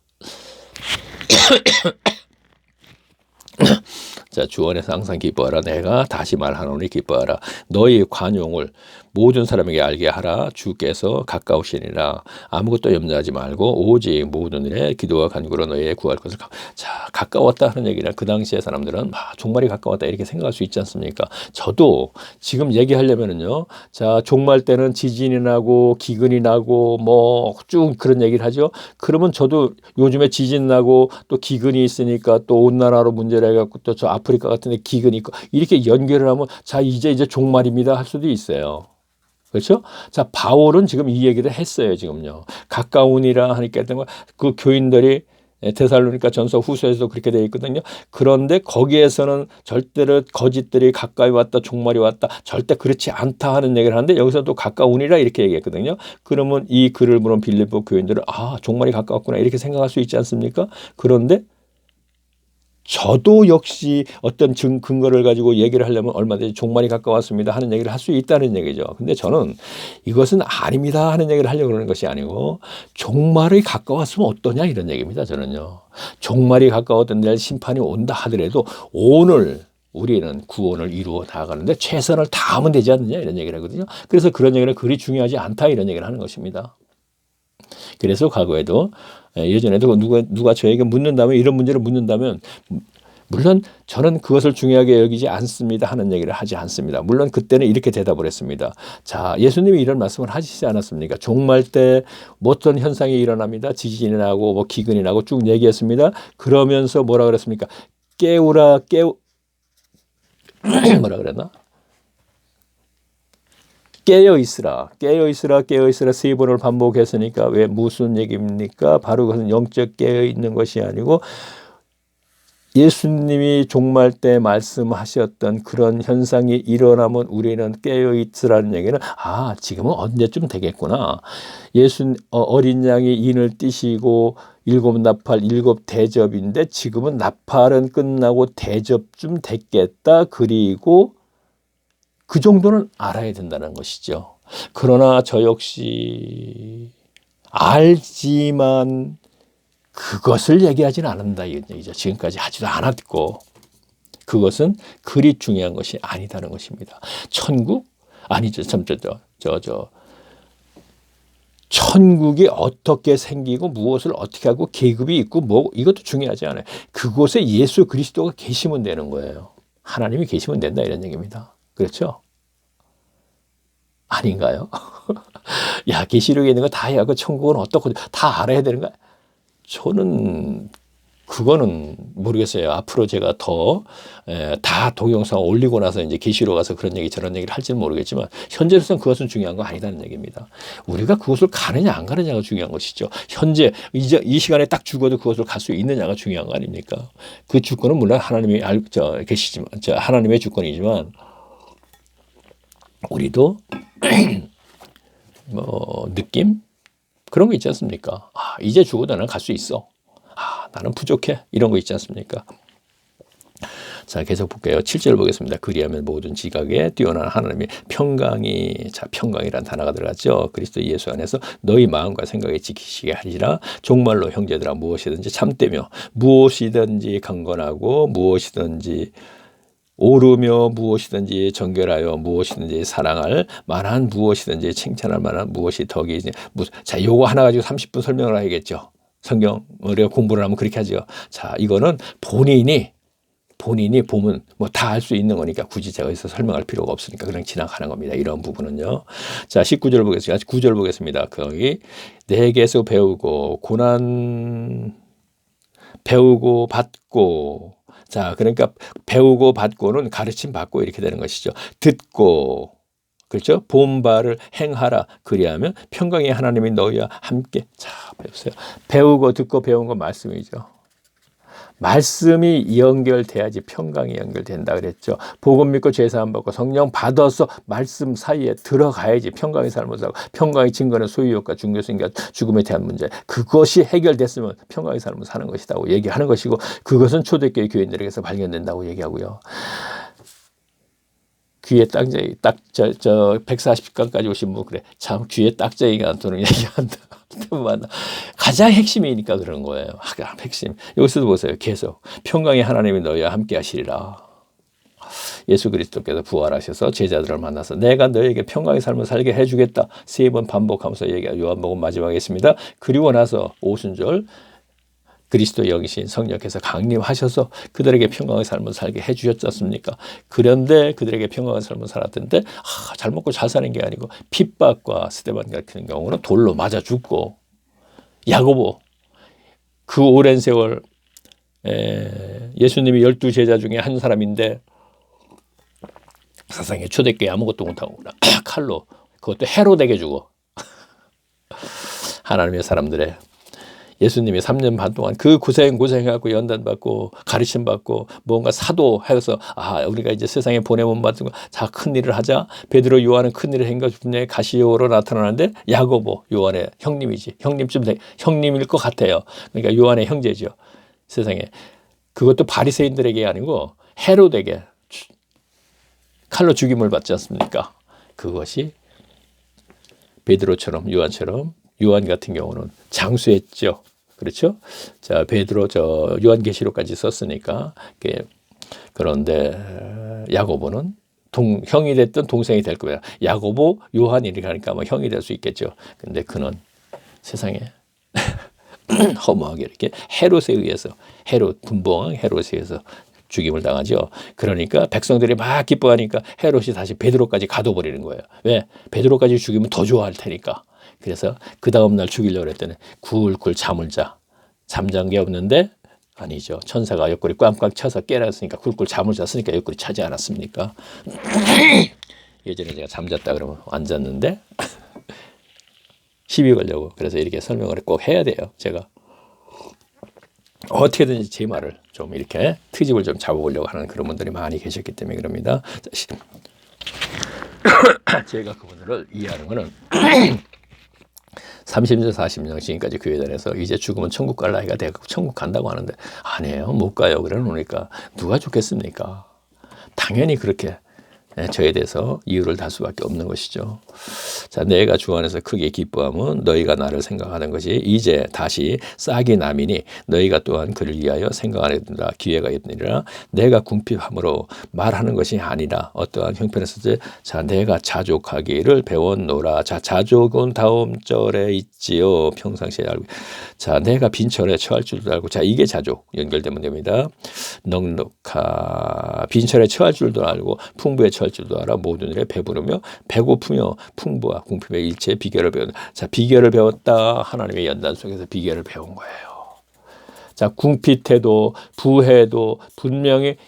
자, 주 안에서 항상 기뻐하라. 내가 다시 말하노니 기뻐하라. 너희 관용을 모든 사람에게 알게 하라. 주께서 가까우시니라. 아무것도 염려하지 말고 오직 모든 일에 기도와 간구로 너희의 구할 것을 자, 가까웠다 하는 얘기는 그 당시의 사람들은 종말이 가까웠다 이렇게 생각할 수 있지 않습니까? 저도 지금 얘기하려면은요. 자, 종말 때는 지진이 나고 기근이 나고 뭐 쭉 그런 얘기를 하죠. 그러면 저도 요즘에 지진 나고 또 기근이 있으니까 또 온난화로 문제를 해갖고 또 저 아프리카 같은 데 기근이 있고 이렇게 연결을 하면 자 이제 종말입니다 할 수도 있어요. 그렇죠? 자, 바울은 지금 이 얘기를 했어요, 지금요. 가까우니라 하니까 그 교인들이 데살로니가 전서 후서에서 그렇게 되어 있거든요. 그런데 거기에서는 절대로 거짓들이 가까이 왔다, 종말이 왔다, 절대 그렇지 않다 하는 얘기를 하는데 여기서도 가까우니라 이렇게 얘기했거든요. 그러면 이 글을 보는 빌립보 교인들은 아, 종말이 가까웠구나 이렇게 생각할 수 있지 않습니까? 그런데 저도 역시 어떤 근거를 가지고 얘기를 하려면 얼마든지 종말이 가까웠습니다 하는 얘기를 할 수 있다는 얘기죠. 근데 저는 이것은 아닙니다 하는 얘기를 하려고 그러는 것이 아니고 종말이 가까웠으면 어떠냐 이런 얘기입니다. 저는요. 종말이 가까웠던 날 심판이 온다 하더라도 오늘 우리는 구원을 이루어 나가는데 최선을 다하면 되지 않느냐 이런 얘기를 하거든요. 그래서 그런 얘기는 그리 중요하지 않다 이런 얘기를 하는 것입니다. 그래서 과거에도 예전에도 누가 저에게 묻는다면 이런 문제를 묻는다면 물론 저는 그것을 중요하게 여기지 않습니다 하는 얘기를 하지 않습니다. 물론 그때는 이렇게 대답을 했습니다. 자, 예수님이 이런 말씀을 하시지 않았습니까? 종말 때 어떤 현상이 일어납니다. 지진이 나고 뭐 기근이 나고 쭉 얘기했습니다. 그러면서 뭐라 그랬습니까? 깨우라 뭐라 그랬나? 깨어 있으라, 깨어 있으라, 깨어 있으라 세 번을 반복했으니까 왜 무슨 얘기입니까? 바로 그것은 영적 깨어 있는 것이 아니고 예수님이 종말 때 말씀하셨던 그런 현상이 일어나면 우리는 깨어 있으라는 얘기는 아, 지금은 언제쯤 되겠구나. 어린 양이 인을 띠시고 일곱 나팔 일곱 대접인데 지금은 나팔은 끝나고 대접쯤 됐겠다. 그리고 그 정도는 알아야 된다는 것이죠. 그러나 저 역시 알지만 그것을 얘기하지는 않는다 이런 얘기죠. 지금까지 하지도 않았고 그것은 그리 중요한 것이 아니다는 것입니다. 천국? 아니죠. 천국이 어떻게 생기고 무엇을 어떻게 하고 계급이 있고 뭐 이것도 중요하지 않아요. 그곳에 예수 그리스도가 계시면 되는 거예요. 하나님이 계시면 된다 이런 얘기입니다. 그렇죠? 아닌가요? 야, 계시록에 있는 거 다 해야 하고 천국은 어떻고 다 알아야 되는 거야. 저는 그거는 모르겠어요. 앞으로 제가 더 다 동영상 올리고 나서 이제 계시로 가서 그런 얘기 저런 얘기를 할지는 모르겠지만 현재로서는 그것은 중요한 거 아니다는 얘기입니다. 우리가 그곳을 가느냐 안 가느냐가 중요한 것이죠. 현재 이제 이 시간에 딱 죽어도 그곳을 갈 수 있느냐가 중요한 거 아닙니까? 그 주권은 물론 하나님이 계시지만 하나님의 주권이지만 우리도 뭐 느낌 그런 거 있지 않습니까? 아, 이제 죽어도 나는 갈 수 있어. 아, 나는 부족해. 이런 거 있지 않습니까? 자, 계속 볼게요. 7절 보겠습니다. 그리하면 모든 지각에 뛰어난 하나님의 평강이, 자, 평강이란 단어가 들어갔죠. 그리스도 예수 안에서 너희 마음과 생각에 지키시게 하리라. 종말로 형제들아 무엇이든지 참되며 무엇이든지 강건하고 무엇이든지 오르며 무엇이든지 정결하여 무엇이든지 사랑할 만한 무엇이든지 칭찬할 만한 무엇이 덕이 자, 요거 하나 가지고 30분 설명을 해야겠죠. 성경 우리가 공부를 하면 그렇게 하죠. 자, 이거는 본인이 보면 뭐 다 알 수 있는 거니까 굳이 제가 여기서 설명할 필요가 없으니까 그냥 지나가는 겁니다. 이런 부분은요. 자, 19절 보겠습니다. 9절 보겠습니다. 거기 내게서 배우고 고난 배우고 받고 자, 그러니까 배우고 받고는 가르침 받고 이렇게 되는 것이죠. 듣고 그렇죠? 본 바를 행하라. 그리하면 평강의 하나님이 너희와 함께. 자, 배우세요. 배우고 듣고 배운 건 말씀이죠. 말씀이 연결돼야지 평강이 연결된다 그랬죠. 복음 믿고 죄 사함 받고 성령 받아서 말씀 사이에 들어가야지 평강의 삶을 살고 평강의 증거는 소유욕과 중교성과 죽음에 대한 문제 그것이 해결됐으면 평강의 삶을 사는 것이라고 얘기하는 것이고 그것은 초대교회 교인들에게서 발견된다고 얘기하고요. 귀에 딱저기 저 140강까지 오신 분 그래 참 귀에 딱저기가 않도록 얘기한다. 가장 핵심이니까 그런 거예요. 핵심. 여기서도 보세요. 계속 평강의 하나님이 너희와 함께 하시리라. 예수 그리스도께서 부활하셔서 제자들을 만나서 내가 너에게 평강의 삶을 살게 해주겠다. 3번 반복하면서 얘기해요. 요한복음 마지막에 있습니다. 그리고 나서 오순절 그리스도 영이신 성령께서 강림하셔서 그들에게 평강의 삶을 살게 해주셨지 않습니까? 그런데 그들에게 평강의 삶을 살았던데 잘 먹고 잘 사는 게 아니고 핍박과 스데반 같은 경우는 돌로 맞아 죽고 야고보 그 오랜 세월 예수님이 12제자 중에 한 사람인데 세상에 초대교회 아무것도 못하고 칼로 그것도 해로되게 주고. 하나님의 사람들의 예수님이 3년 반 동안 그 고생해갖고 연단받고 가르침받고 뭔가 사도해서 우리가 이제 세상에 보내면 받은 거 자 큰일을 하자. 베드로 요한은 큰일을 한 것 분명히 가시오로 나타나는데 야고보 요한의 형님이지. 형님일 것 같아요. 그러니까 요한의 형제죠. 세상에. 그것도 바리새인들에게 아니고 헤롯에게 칼로 죽임을 받지 않습니까? 그것이 베드로처럼 요한처럼 요한 같은 경우는 장수했죠. 그렇죠? 자, 베드로 요한계시록까지 썼으니까. 그런데 야고보는 형이 됐든 동생이 될 거야. 야고보, 요한이 이렇게 하니까 뭐 형이 될 수 있겠죠. 근데 그는 세상에 허무하게 이렇게 헤롯에 의해서 분봉왕 헤롯에 의해서 죽임을 당하죠. 그러니까 백성들이 막 기뻐하니까 헤롯이 다시 베드로까지 가둬버리는 거예요. 왜? 베드로까지 죽이면 더 좋아할 테니까. 그래서 그 다음날 죽이려고 했더니 굴굴 잠을 자. 잠잔 게 없는데 아니죠. 천사가 옆구리 꽝꽝 쳐서 깨놨으니까 굴굴 잠을 잤으니까 옆구리 차지 않았습니까? 예전에 제가 잠잤다 그러면 안 잤는데 시비 걸려고. 그래서 이렇게 설명을 꼭 해야 돼요. 제가 어떻게든지 제 말을 좀 이렇게 트집을 좀 잡아보려고 하는 그런 분들이 많이 계셨기 때문에 그럽니다. 제가 그분들을 이해하는 거는 30년, 40년 지금까지 교회 다녀서 이제 죽으면 천국 갈 나이가 되고 천국 간다고 하는데 아니에요. 못 가요. 그래 놓으니까 누가 죽겠습니까? 당연히 그렇게 저에 대해서 이유를 달 수밖에 없는 것이죠. 자, 내가 주 안에서 크게 기뻐함은 너희가 나를 생각하는 것이 이제 다시 싹이 나미니 너희가 또한 그를 위하여 생각하느라 기회가 있느니라. 내가 궁핍함으로 말하는 것이 아니라 어떠한 형편에서 자 내가 자족하기를 배웠노라. 자 자족은 다음 절에 있지요. 평상시에 알고 자 내가 빈철에 처할 줄도 알고 자 이게 자족 연결되면 됩니다. 넉넉하 빈철에 처할 줄도 알고 풍부에 처할 줄도 알아 모든 일에 배부르며 배고프며 풍부와 궁핍의 일체의 비결을 배운다. 자 비결을 배웠다. 하나님의 연단 속에서 비결을 배운 거예요. 자 궁핍해도 부해도 분명히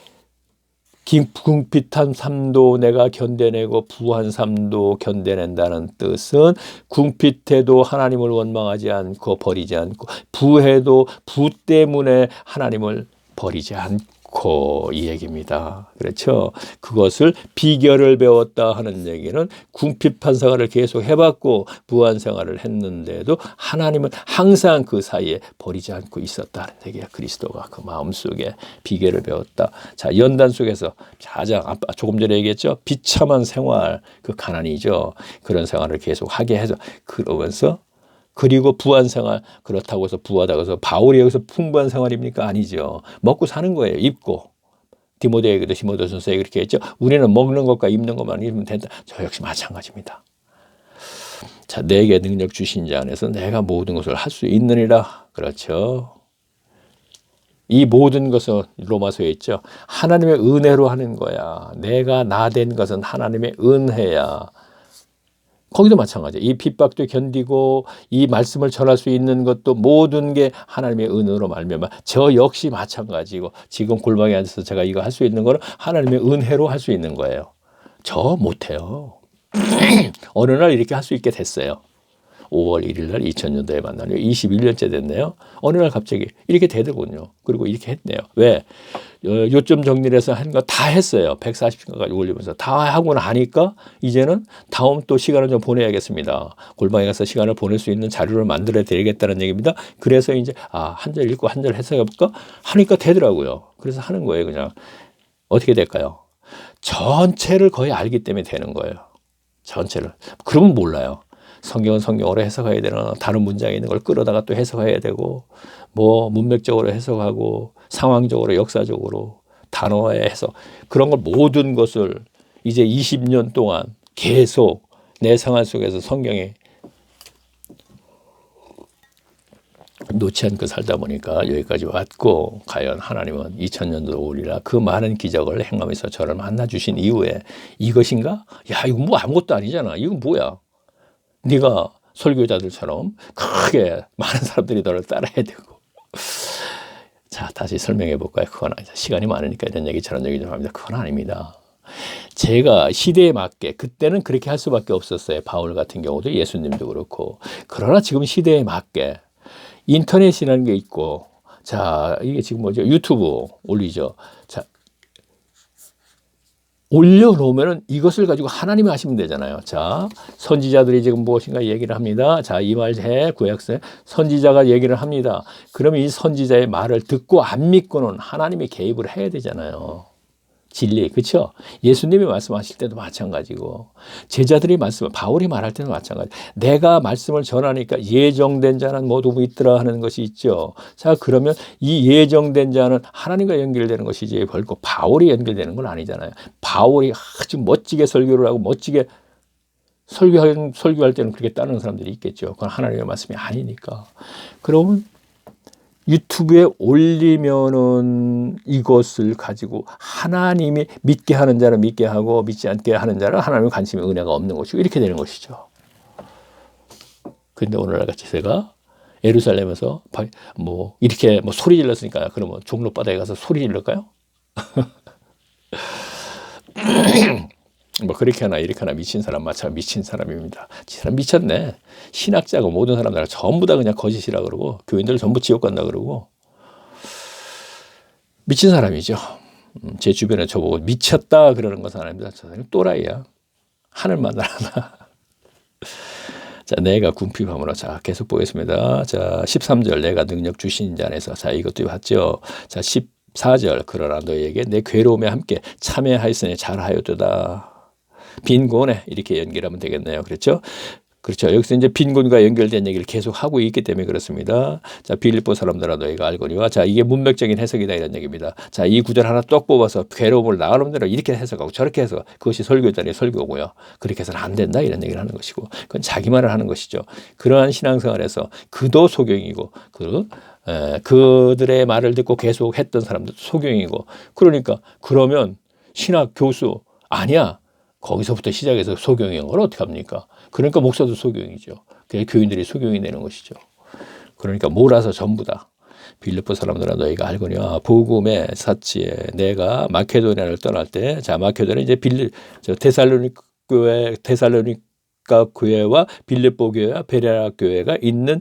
궁핍한 삶도 내가 견뎌내고 부한 삶도 견뎌낸다는 뜻은 궁핍해도 하나님을 원망하지 않고 버리지 않고 부해도 부 때문에 하나님을 버리지 않고 이 얘기입니다. 그렇죠? 그것을 비결을 배웠다 하는 얘기는 궁핍한 생활을 계속 해봤고 부한 생활을 했는데도 하나님은 항상 그 사이에 버리지 않고 있었다는 얘기야. 그리스도가 그 마음속에 비결을 배웠다. 자, 연단 속에서 가장 조금 전에 얘기했죠. 비참한 생활, 그 가난이죠. 그런 생활을 계속 하게 해서 그러면서 그리고 부한 생활 그렇다고 해서 부하다고 해서 바울이 여기서 풍부한 생활입니까? 아니죠. 먹고 사는 거예요. 입고. 디모데에게도 디모데전서에 그렇게 했죠. 우리는 먹는 것과 입는 것만 입으면 된다. 저 역시 마찬가지입니다. 자, 내게 능력 주신 자 안에서 내가 모든 것을 할 수 있느니라. 그렇죠. 이 모든 것은 로마서에 있죠. 하나님의 은혜로 하는 거야. 내가 나 된 것은 하나님의 은혜야. 거기도 마찬가지예요. 이 핍박도 견디고 이 말씀을 전할 수 있는 것도 모든 게 하나님의 은혜로 말미암아 저 역시 마찬가지고 지금 골방에 앉아서 제가 이거 할 수 있는 거는 하나님의 은혜로 할 수 있는 거예요. 저 못해요. 어느 날 이렇게 할 수 있게 됐어요. 5월 1일 날 2000년도에 만나요. 21년째 됐네요. 어느 날 갑자기 이렇게 되더군요. 그리고 이렇게 했네요. 왜? 요점 정리를 해서 한 거 다 했어요. 140시간까지 올리면서 다 하고 나니까 이제는 다음 또 시간을 좀 보내야겠습니다. 골방에 가서 시간을 보낼 수 있는 자료를 만들어 드리겠다는 얘기입니다. 그래서 이제 한 절 읽고 한 절 해석해 볼까? 하니까 되더라고요. 그래서 하는 거예요. 그냥 어떻게 될까요? 전체를 거의 알기 때문에 되는 거예요. 전체를. 그러면 몰라요. 성경은 성경으로 해석해야 되나 다른 문장에 있는 걸 끌어다가 또 해석해야 되고 뭐 문맥적으로 해석하고 상황적으로 역사적으로 단어의 해석 그런 걸 모든 것을 이제 20년 동안 계속 내 생활 속에서 성경에 놓지 않고 살다 보니까 여기까지 왔고 과연 하나님은 2000년도 오리라 그 많은 기적을 행하면서 저를 만나주신 이후에 이것인가? 야 이거 뭐 아무것도 아니잖아. 이건 뭐야? 네가 설교자들처럼 크게 많은 사람들이 너를 따라야 되고 자 다시 설명해 볼까요? 그건 아니죠. 시간이 많으니까 이런 얘기 저런 얘기 좀 합니다. 그건 아닙니다. 제가 시대에 맞게 그때는 그렇게 할 수밖에 없었어요. 바울 같은 경우도 예수님도 그렇고. 그러나 지금 시대에 맞게 인터넷이라는 게 있고, 자, 이게 지금 뭐죠? 유튜브 올리죠. 자, 올려놓으면은 이것을 가지고 하나님이 하시면 되잖아요. 자, 선지자들이 지금 무엇인가 얘기를 합니다. 자, 이 말해 구약서에 선지자가 얘기를 합니다. 그러면 이 선지자의 말을 듣고 안 믿고는 하나님이 개입을 해야 되잖아요. 진리, 그렇죠? 예수님이 말씀하실 때도 마찬가지고 제자들이 바울이 말할 때도 마찬가지. 내가 말씀을 전하니까 예정된 자는 모두 있더라 하는 것이 있죠. 자, 그러면 이 예정된 자는 하나님과 연결되는 것이지 결코 바울이 연결되는 건 아니잖아요. 바울이 아주 멋지게 설교를 하고 멋지게 설교할 때는 그렇게 따르는 사람들이 있겠죠. 그건 하나님의 말씀이 아니니까. 그러면 유튜브에 올리면은 이것을 가지고 하나님이 믿게 하는 자는 믿게 하고 믿지 않게 하는 자는 하나님의 관심이 은혜가 없는 것이고 이렇게 되는 것이죠. 근데 오늘날 같이 제가 예루살렘에서 뭐 이렇게 뭐 소리 질렀으니까 그러면 종로 바다에 가서 소리 질를까요? 뭐 그렇게 하나 이렇게 하나 미친 사람 마찬가지 미친 사람입니다. 이 사람 미쳤네. 신학자고 모든 사람들 전부 다 그냥 거짓이라 그러고 교인들 전부 지옥 간다 그러고 미친 사람이죠. 제 주변에 저보고 미쳤다 그러는 것은 아닙니다. 저 사람이 또라이야. 하늘만 알아. 자, 내가 궁핍함으로 자 계속 보겠습니다. 자 13절 내가 능력 주신 자 안에서 자 이것도 봤죠. 자 14절 그러나 너에게 내 괴로움에 함께 참여하였으니 잘하였도다. 빈곤에 이렇게 연결하면 되겠네요. 그렇죠? 그렇죠. 여기서 이제 빈곤과 연결된 얘기를 계속 하고 있기 때문에 그렇습니다. 자, 빌립보 사람들아 너희가 알거니와 자, 이게 문맥적인 해석이다 이런 얘기입니다. 자, 이 구절 하나 똑 뽑아서 괴로움을 나가는 대로 이렇게 해석하고 저렇게 해서 그것이 설교자의 설교고요. 그렇게 해서는 안 된다 이런 얘기를 하는 것이고 그건 자기 말을 하는 것이죠. 그러한 신앙생활에서 그도 소경이고 그들의 말을 듣고 계속 했던 사람들도 소경이고 그러면 신학 교수 아니야. 거기서부터 시작해서 소경인 걸 어떻게 합니까? 그러니까 목사도 소경이죠. 교인들이 소경이 되는 것이죠. 그러니까 몰아서 전부 다. 빌립보 사람들아 너희가 알거니와 복음의 사치에 내가 마케도니아를 떠날 때 자 마케도니아 이제 데살로니가 교회와 빌립보 교회와 베레아 교회가 있는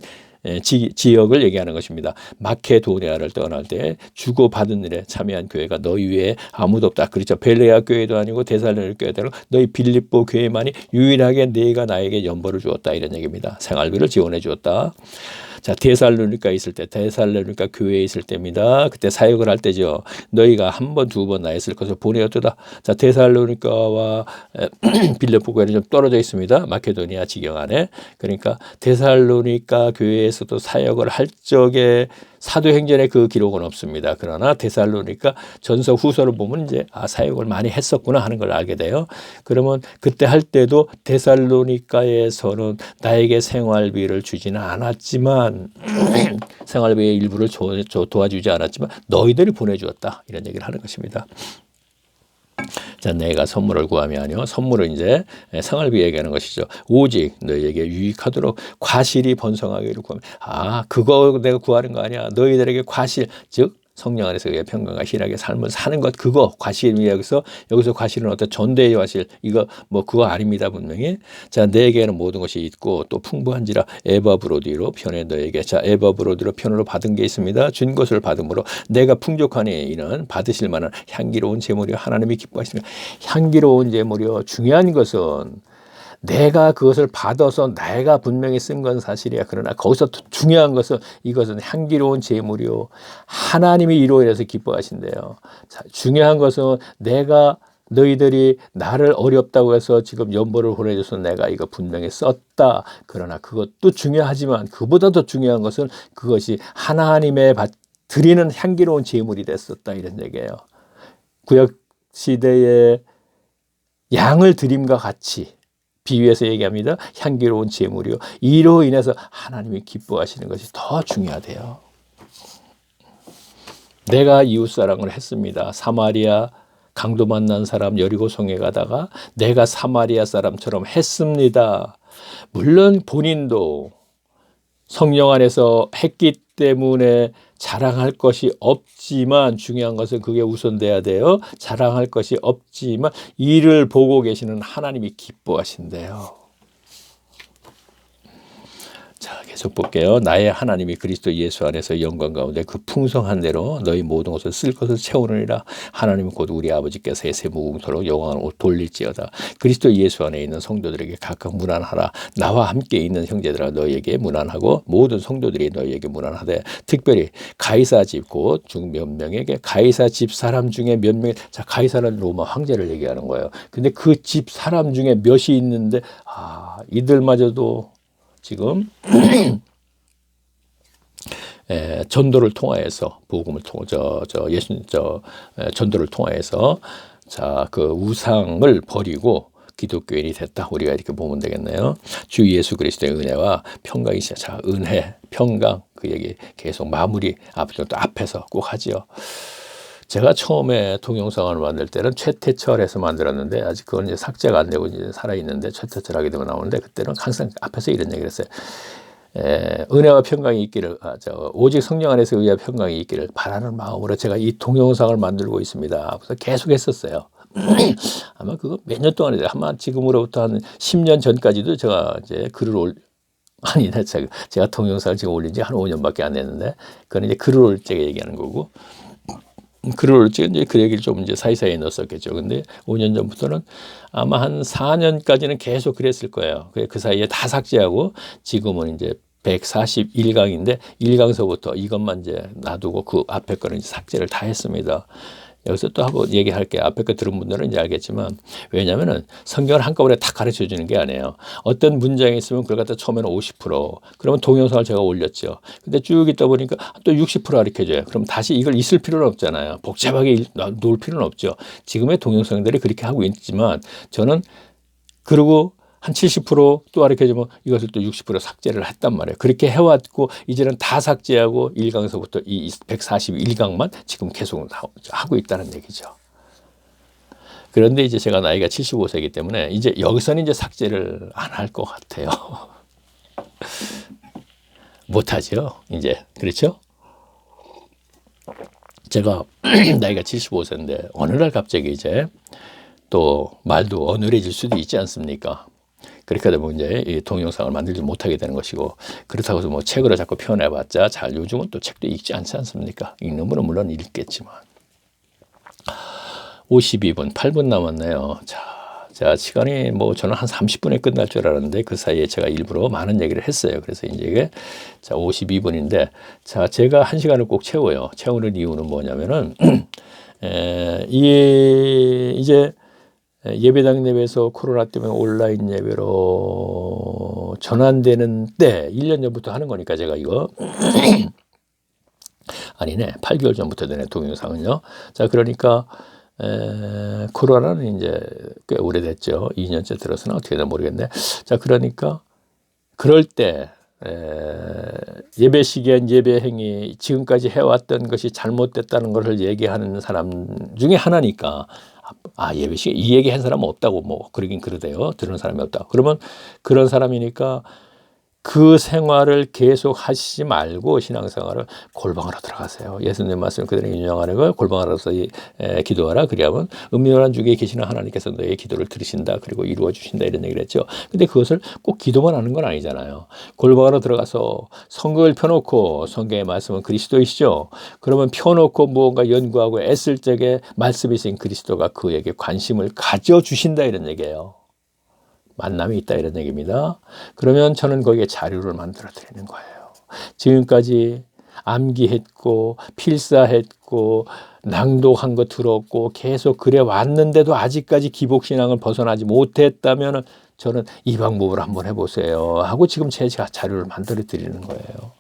지역을 얘기하는 것입니다. 마케도니아를 떠날 때 주고받은 일에 참여한 교회가 너희 외에 아무도 없다. 그렇죠. 베레아 교회도 아니고 데살로니가 교회도 아니고 너희 빌립보 교회만이 유일하게 네가 나에게 연보를 주었다. 이런 얘기입니다. 생활비를 지원해 주었다. 자, 데살로니가 있을 때, 데살로니가 교회에 있을 때입니다. 그때 사역을 할 때죠. 너희가 한 번, 두 번 나였을 것을 보내었도다. 자, 데살로니가와 빌립보 교회는 좀 떨어져 있습니다. 마케도니아 지경 안에. 그러니까 데살로니가 교회에서도 사역을 할 적에 사도행전에 그 기록은 없습니다. 그러나 데살로니가 전서 후서를 보면 이제 사역을 많이 했었구나 하는 걸 알게 돼요. 그러면 그때 할 때도 데살로니가에서는 나에게 생활비를 주지는 않았지만 생활비의 일부를 도와주지 않았지만 너희들이 보내주었다 이런 얘기를 하는 것입니다. 자, 내가 선물을 구함이 아니요 선물은 이제 생활비 얘기하는 것이죠. 오직 너희에게 유익하도록 과실이 번성하기를 구하면 그거 내가 구하는 거 아니야. 너희들에게 과실 즉 성령 안에서 평강과 희락의 삶을 사는 것 그거 과실이 여기서 과실은 어떤 전대의 과실 이거 뭐 그거 아닙니다 분명히. 자 내게는 모든 것이 있고 또 풍부한지라 에바브로디로 편에 너에게 자 에바브로디로 편으로 받은 게 있습니다. 준 것을 받음으로 내가 풍족하니 이는 받으실 만한 향기로운 제물이요 하나님이 기뻐하십니다. 향기로운 제물이요 중요한 것은 내가 그것을 받아서 내가 분명히 쓴 건 사실이야. 그러나 거기서 중요한 것은 이것은 향기로운 제물이요 하나님이 이로 인해서 기뻐하신대요. 자, 중요한 것은 내가 너희들이 나를 어렵다고 해서 지금 연보를 보내줘서 내가 이거 분명히 썼다. 그러나 그것도 중요하지만 그보다 더 중요한 것은 그것이 하나님의 드리는 향기로운 제물이 됐었다 이런 얘기예요. 구약 시대의 양을 드림과 같이 비유해서 얘기합니다. 향기로운 제물이요. 이로 인해서 하나님이 기뻐하시는 것이 더 중요하대요. 내가 이웃사랑을 했습니다. 사마리아 강도 만난 사람 여리고성에 가다가 내가 사마리아 사람처럼 했습니다. 물론 본인도 성령 안에서 했기 때문에 자랑할 것이 없지만, 중요한 것은 그게 우선돼야 돼요. 자랑할 것이 없지만 이를 보고 계시는 하나님이 기뻐하신대요. 자, 계속 볼게요. 나의 하나님이 그리스도 예수 안에서 영광 가운데 그 풍성한 대로 너희 모든 것을 쓸 것을 채우느니라. 하나님은 곧 우리 아버지께서 새 무궁토록 영광을 돌릴지어다. 그리스도 예수 안에 있는 성도들에게 각각 문안하라. 나와 함께 있는 형제들아 너희에게 문안하고 모든 성도들이 너희에게 문안하되, 특별히 가이사 집 곧 중 몇 명에게, 가이사 집 사람 중에 몇 명, 자, 가이사는 로마 황제를 얘기하는 거예요. 근데 그 집 사람 중에 몇이 있는데, 이들마저도 지금 전도를 통하여서, 복음을 통해서 전도를 통하여서, 자, 그 우상을 버리고 기독교인이 됐다. 우리가 이렇게 보면 되겠네요. 주 예수 그리스도의 은혜와 평강이 있어요. 자, 은혜, 평강, 그 얘기 계속 마무리 앞에서 꼭 하지요. 제가 처음에 동영상을 만들 때는 최태철에서 만들었는데, 아직 그건 이제 삭제가 안 되고 이제 살아있는데, 최태철 하게 되면 나오는데, 그때는 항상 앞에서 이런 얘기를 했어요. 은혜와 평강이 있기를, 오직 성령 안에서 의와 평강이 있기를 바라는 마음으로 제가 이 동영상을 만들고 있습니다. 그래서 계속 했었어요. 아마 그거 몇 년 동안 해요. 아마 지금으로부터 한 10년 전까지도 제가 이제 글을 아니다. 제가 동영상을 지금 올린 지 한 5년밖에 안 됐는데, 그건 이제 글을 올 때 얘기하는 거고, 글을 올 때 이제 그 얘기를 좀 이제 사이사이에 넣었었겠죠. 근데 5년 전부터는 아마 한 4년까지는 계속 그랬을 거예요. 그 사이에 다 삭제하고, 지금은 이제 141강인데 1강서부터 이것만 이제 놔두고 그 앞에 거는 이제 삭제를 다 했습니다. 여기서 또 한번 얘기할게요. 앞에 거 들은 분들은 이제 알겠지만, 왜냐면은 성경을 한꺼번에 다 가르쳐 주는 게 아니에요. 어떤 문장이 있으면 그걸 갖다 처음에는 50%, 그러면 동영상을 제가 올렸죠. 근데 쭉 있다 보니까 또 60% 가르쳐 줘요. 그럼 다시 이걸 있을 필요는 없잖아요. 복잡하게 놓을 필요는 없죠. 지금의 동영상들이 그렇게 하고 있지만, 저는 그러고 한 70% 또 가르쳐주면 이것을 또 60% 삭제를 했단 말이에요. 그렇게 해왔고, 이제는 다 삭제하고 1강서부터 이 141강만 지금 계속 하고 있다는 얘기죠. 그런데 이제 제가 나이가 75세이기 때문에 이제 여기서는 이제 삭제를 안 할 것 같아요. 못하죠, 이제. 그렇죠? 제가 나이가 75세인데 어느 날 갑자기 이제 또 말도 어눌해질 수도 있지 않습니까? 그렇게 되면 이제 이 동영상을 만들지 못하게 되는 것이고, 그렇다고 해서 뭐 책으로 자꾸 표현해봤자 잘, 요즘은 또 책도 읽지 않지 않습니까? 읽는 분은 물론 읽겠지만. 52분, 8분 남았네요. 자, 시간이 뭐 저는 한 30분에 끝날 줄 알았는데, 그 사이에 제가 일부러 많은 얘기를 했어요. 그래서 이제 이게 52분인데, 자, 제가 1시간을 꼭 채워요. 채우는 이유는 뭐냐면은, 이제 예배당 예배에서 코로나 때문에 온라인 예배로 전환되는 때 1년 전부터 하는 거니까, 제가 이거 아니네, 8개월 전부터 되네, 동영상은요. 자, 그러니까 코로나는 이제 꽤 오래됐죠. 2년째 들어서는 어떻게 되나 모르겠네. 자, 그러니까 그럴 때 예배 시기엔 예배 행위, 지금까지 해왔던 것이 잘못됐다는 것을 얘기하는 사람 중에 하나니까, 예배 시기 이 얘기 한 사람은 없다고, 뭐 그러긴 그러대요. 들은 사람이 없다. 그러면 그런 사람이니까 그 생활을 계속 하시지 말고 신앙생활을 골방으로 들어가세요. 예수님 말씀 그대로 인용하는 걸 골방으로서 기도하라. 그리하면 음료란 중에 계시는 하나님께서 너의 기도를 들으신다. 그리고 이루어 주신다. 이런 얘기를 했죠. 근데 그것을 꼭 기도만 하는 건 아니잖아요. 골방으로 들어가서 성경을 펴놓고, 성경의 말씀은 그리스도이시죠. 그러면 펴놓고 무언가 연구하고 애쓸 적에 말씀이신 그리스도가 그에게 관심을 가져주신다. 이런 얘기예요. 만남이 있다, 이런 얘기입니다. 그러면 저는 거기에 자료를 만들어 드리는 거예요. 지금까지 암기했고 필사했고 낭독한 거 들었고 계속 그래 왔는데도 아직까지 기복신앙을 벗어나지 못했다면, 저는 이 방법을 한번 해보세요 하고 지금 제 자료를 만들어 드리는 거예요.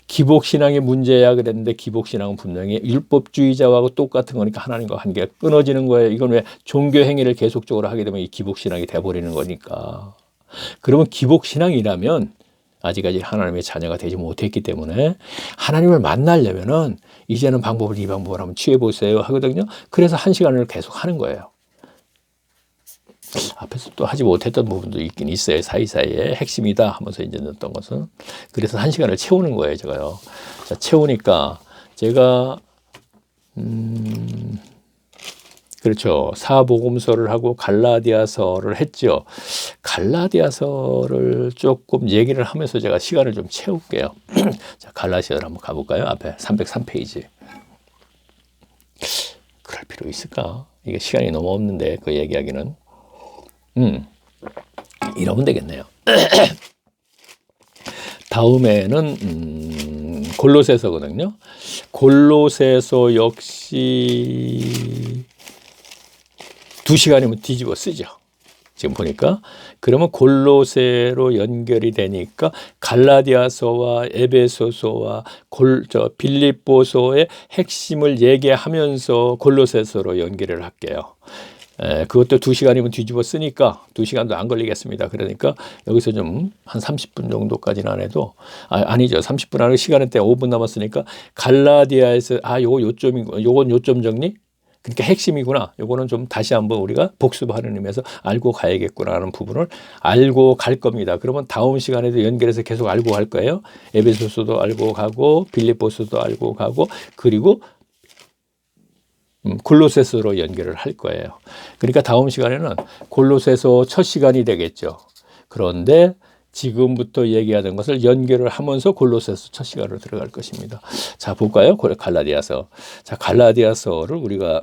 기복신앙의 문제야 그랬는데, 기복신앙은 분명히 율법주의자하고 똑같은 거니까 하나님과 관계가 끊어지는 거예요. 이건 왜 종교 행위를 계속적으로 하게 되면 이 기복신앙이 돼버리는 거니까. 그러면 기복신앙이라면 아직까지 하나님의 자녀가 되지 못했기 때문에, 하나님을 만나려면은 이제는 이 방법을 한번 취해보세요 하거든요. 그래서 1시간을 계속 하는 거예요. 앞에서 또 하지 못했던 부분도 있긴 있어요. 사이사이에 핵심이다 하면서 이제 넣었던 것은. 그래서 1시간을 채우는 거예요, 제가요. 자, 채우니까 제가 그렇죠. 사복음서를 하고 갈라디아서를 했죠. 갈라디아서를 조금 얘기를 하면서 제가 시간을 좀 채울게요. 자, 갈라디아서를 한번 가볼까요? 앞에 303페이지. 그럴 필요 있을까? 이게 시간이 너무 없는데 그 얘기하기는. 이러면 되겠네요. 다음에는 골로새서거든요. 골로새서 역시 2시간이면 뒤집어 쓰죠. 지금 보니까. 그러면 골로새로 연결이 되니까 갈라디아서와 에베소서와 빌립보서의 핵심을 얘기하면서 골로새서로 연결을 할게요. 그것도 2시간이면 뒤집어 쓰니까 2시간도 안 걸리겠습니다. 그러니까 여기서 좀 한 30분 정도까지는 안 해도 아니죠. 30분 안에 시간은 때 5분 남았으니까 갈라디아에서 요거 요점이고 요건 요점 정리. 그러니까 핵심이구나. 요거는 좀 다시 한번 우리가 복습하는 의미에서 알고 가야겠구나 하는 부분을 알고 갈 겁니다. 그러면 다음 시간에도 연결해서 계속 알고 갈 거예요. 에베소서도 알고 가고 빌립보서도 알고 가고 그리고 골로새서로 연결을 할 거예요. 그러니까 다음 시간에는 골로새서 첫 시간이 되겠죠. 그런데 지금부터 얘기하던 것을 연결을 하면서 골로새서 첫 시간으로 들어갈 것입니다. 자, 볼까요? 갈라디아서. 자, 갈라디아서를 우리가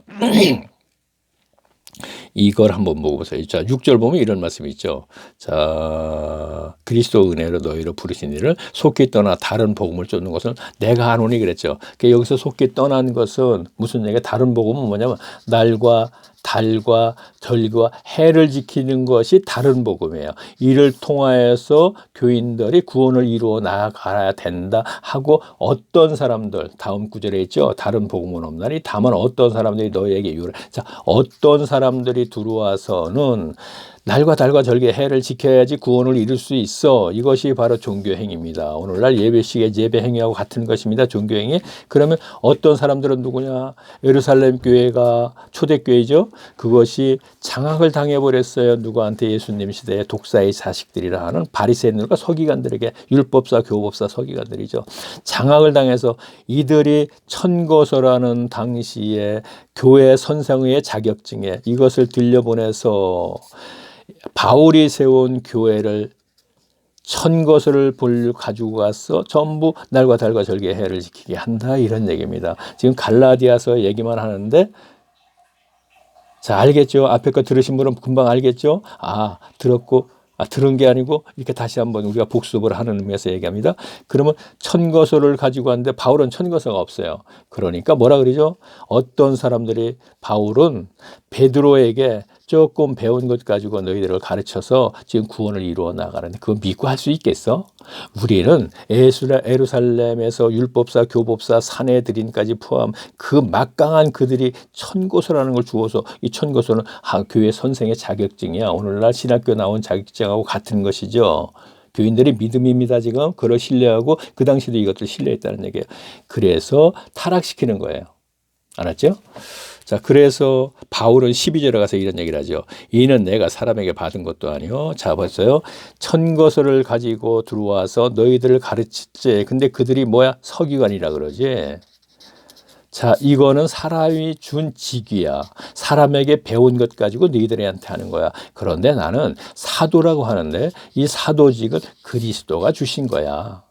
이걸 한번 보고보세요. 자, 6절 보면 이런 말씀이 있죠. 자, 그리스도 은혜로 너희를 부르신 이를 속히 떠나 다른 복음을 쫓는 것은 내가 하노니 그랬죠. 그러니까 여기서 속히 떠난 것은 무슨 얘기가 다른 복음은 뭐냐면 날과 달과 절기와 해를 지키는 것이 다른 복음이에요. 이를 통하여서 교인들이 구원을 이루어 나아가야 된다 하고 어떤 사람들 다음 구절에 있죠. 다른 복음은 없나니 다만 어떤 사람들이 너희에게 이르라. 자, 어떤 사람들이 들어와서는 날과 달과 절기의 해를 지켜야지 구원을 이룰 수 있어. 이것이 바로 종교행위입니다. 오늘날 예배식의 예배행위하고 같은 것입니다. 종교행위. 그러면 어떤 사람들은 누구냐? 예루살렘 교회가 초대교회죠. 그것이 장악을 당해버렸어요. 누구한테? 예수님 시대의 독사의 자식들이라 하는 바리새인들과 서기관들에게 율법사, 교법사, 서기관들이죠. 장악을 당해서 이들이 천거서라는 당시에 교회 선생의 자격증에 이것을 들려보내서 바울이 세운 교회를 천거서를 가지고 가서 전부 날과 달과 절기의 해를 지키게 한다 이런 얘기입니다. 지금 갈라디아서 얘기만 하는데 자, 알겠죠? 앞에 거 들으신 분은 금방 알겠죠? 들었고 들은 게 아니고 이렇게 다시 한번 우리가 복습을 하는 의미에서 얘기합니다. 그러면 천거서를 가지고 왔는데 바울은 천거서가 없어요. 그러니까 뭐라 그러죠? 어떤 사람들이 바울은 베드로에게 조금 배운 것 가지고 너희들을 가르쳐서 지금 구원을 이루어 나가는데 그거 믿고 할 수 있겠어? 우리는 예루살렘에서 율법사, 교법사, 사내들인까지 포함 그 막강한 그들이 천거서라는 걸 주어서 이 천거서는 교회 선생의 자격증이야. 오늘날 신학교 나온 자격증하고 같은 것이죠. 교인들의 믿음입니다. 지금 그걸 신뢰하고 그 당시도 이것들 신뢰했다는 얘기예요. 그래서 타락시키는 거예요. 알았죠? 자, 그래서 바울은 12절에 가서 이런 얘기를 하죠. 이는 내가 사람에게 받은 것도 아니요. 자, 봤어요? 천거서를 가지고 들어와서 너희들을 가르치지. 근데 그들이 뭐야? 서기관이라 그러지. 자, 이거는 사람이 준 직위야. 사람에게 배운 것 가지고 너희들한테 하는 거야. 그런데 나는 사도라고 하는데 이 사도직은 그리스도가 주신 거야.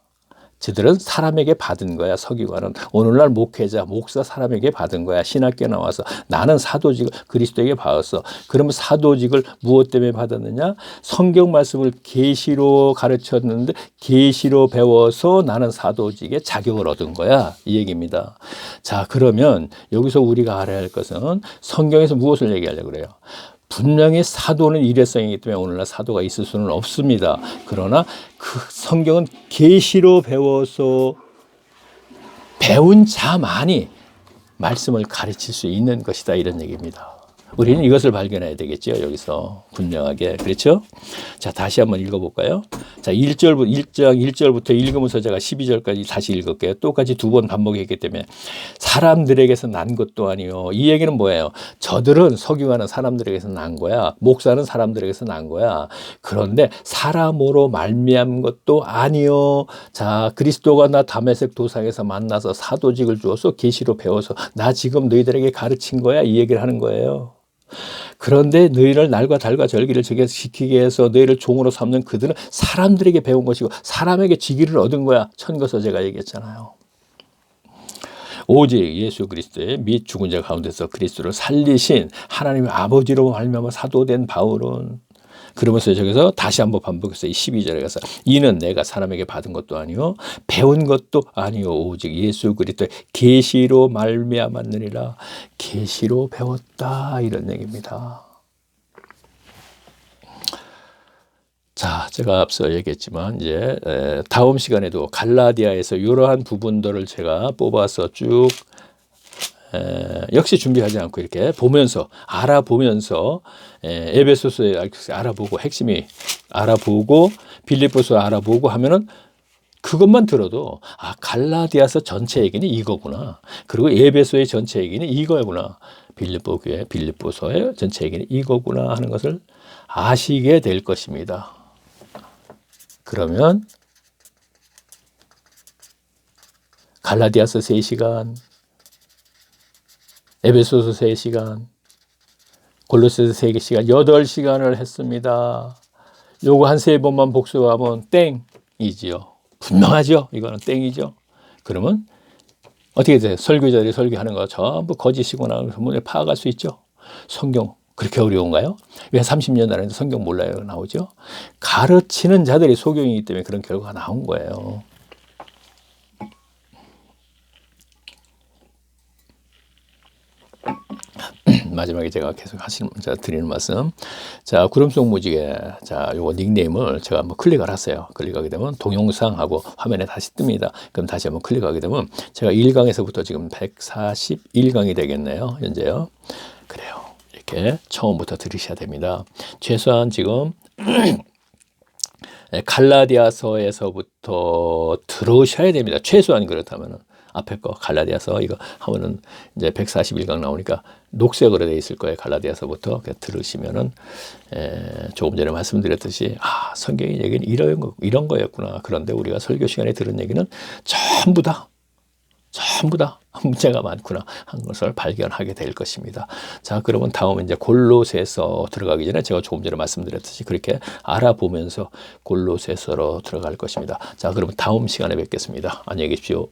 저들은 사람에게 받은 거야. 서기관은 오늘날 목회자, 목사 사람에게 받은 거야. 신학교 나와서 나는 사도직을 그리스도에게 받았어. 그러면 사도직을 무엇 때문에 받았느냐? 성경 말씀을 계시로 가르쳤는데 계시로 배워서 나는 사도직의 자격을 얻은 거야. 이 얘기입니다. 자, 그러면 여기서 우리가 알아야 할 것은 성경에서 무엇을 얘기하려고 그래요? 분명히 사도는 일회성이기 때문에 오늘날 사도가 있을 수는 없습니다. 그러나 그 성경은 계시로 배워서 배운 자만이 말씀을 가르칠 수 있는 것이다 이런 얘기입니다. 우리는 이것을 발견해야 되겠죠. 여기서 분명하게. 그렇죠? 자, 다시 한번 읽어볼까요? 자, 1장 1절부터 읽으면서 제가 12절까지 다시 읽을게요. 똑같이 두 번 반복했기 때문에 사람들에게서 난 것도 아니요. 이 얘기는 뭐예요? 저들은 석유하는 사람들에게서 난 거야. 목사는 사람들에게서 난 거야. 그런데 사람으로 말미암은 것도 아니요. 자, 그리스도가 나 다메섹 도상에서 만나서 사도직을 주어서 계시로 배워서 나 지금 너희들에게 가르친 거야. 이 얘기를 하는 거예요. 그런데 너희를 날과 달과 절기를 지키게 해서 너희를 종으로 삼는 그들은 사람들에게 배운 것이고 사람에게 직위를 얻은 거야. 천거서 제가 얘기했잖아요. 오직 예수 그리스도의 및 죽은 자 가운데서 그리스도를 살리신 하나님의 아버지로 말미암아 사도된 바울은 그러면서 저기서 다시 한번 반복해서 이 12절에 가서 이는 내가 사람에게 받은 것도 아니요 배운 것도 아니요 오직 예수 그리스도의 계시로 말미암았느니라. 계시로 배웠다 이런 얘기입니다. 자, 제가 앞서 얘기했지만 이제 다음 시간에도 갈라디아에서 이러한 부분들을 제가 뽑아서 쭉 역시 준비하지 않고 이렇게 보면서 알아보면서 에베소서에 알아보고 핵심이 알아보고 빌립보서 알아보고 하면은 그것만 들어도 아 갈라디아서 전체 얘기는 이거구나. 그리고 에베소의 전체 얘기는 이거구나. 빌립보 교회 빌립보서의 전체 얘기는 이거구나 하는 것을 아시게 될 것입니다. 그러면 갈라디아서 3시간 에베소서 3시간, 골로새서 3시간, 8시간을 했습니다. 요거 한 3번만 복습하면 땡이지요. 분명하죠? 이거는 땡이죠. 그러면 어떻게 돼요? 설교자들이 설교하는 거 전부 거짓이구나. 문에 파악할 수 있죠. 성경 그렇게 어려운가요? 왜 30년 안에도 성경 몰라요? 나오죠. 가르치는 자들이 소경이기 때문에 그런 결과가 나온 거예요. 마지막에 제가 계속 드리는 말씀. 자, 구름 속 무지개. 자, 요거 닉네임을 제가 한번 클릭을 했어요. 클릭하게 되면 동영상하고 화면에 다시 뜹니다. 그럼 다시 한번 클릭하게 되면 제가 1강에서부터 지금 141강이 되겠네요. 현재요. 그래요. 이렇게 처음부터 들으셔야 됩니다. 최소한 지금 갈라디아서에서부터 들으셔야 됩니다. 최소한 그렇다면은. 앞에 거 갈라디아서 이거 하면은 이제 141강 나오니까 녹색으로 되어 있을 거예요. 갈라디아서부터 들으시면은 조금 전에 말씀드렸듯이 아 성경의 얘기는 이런 거였구나. 그런데 우리가 설교 시간에 들은 얘기는 전부 다 문제가 많구나 한 것을 발견하게 될 것입니다. 자, 그러면 다음은 이제 골로새서 들어가기 전에 제가 조금 전에 말씀드렸듯이 그렇게 알아보면서 골로새서로 들어갈 것입니다. 자, 그러면 다음 시간에 뵙겠습니다. 안녕히 계십시오.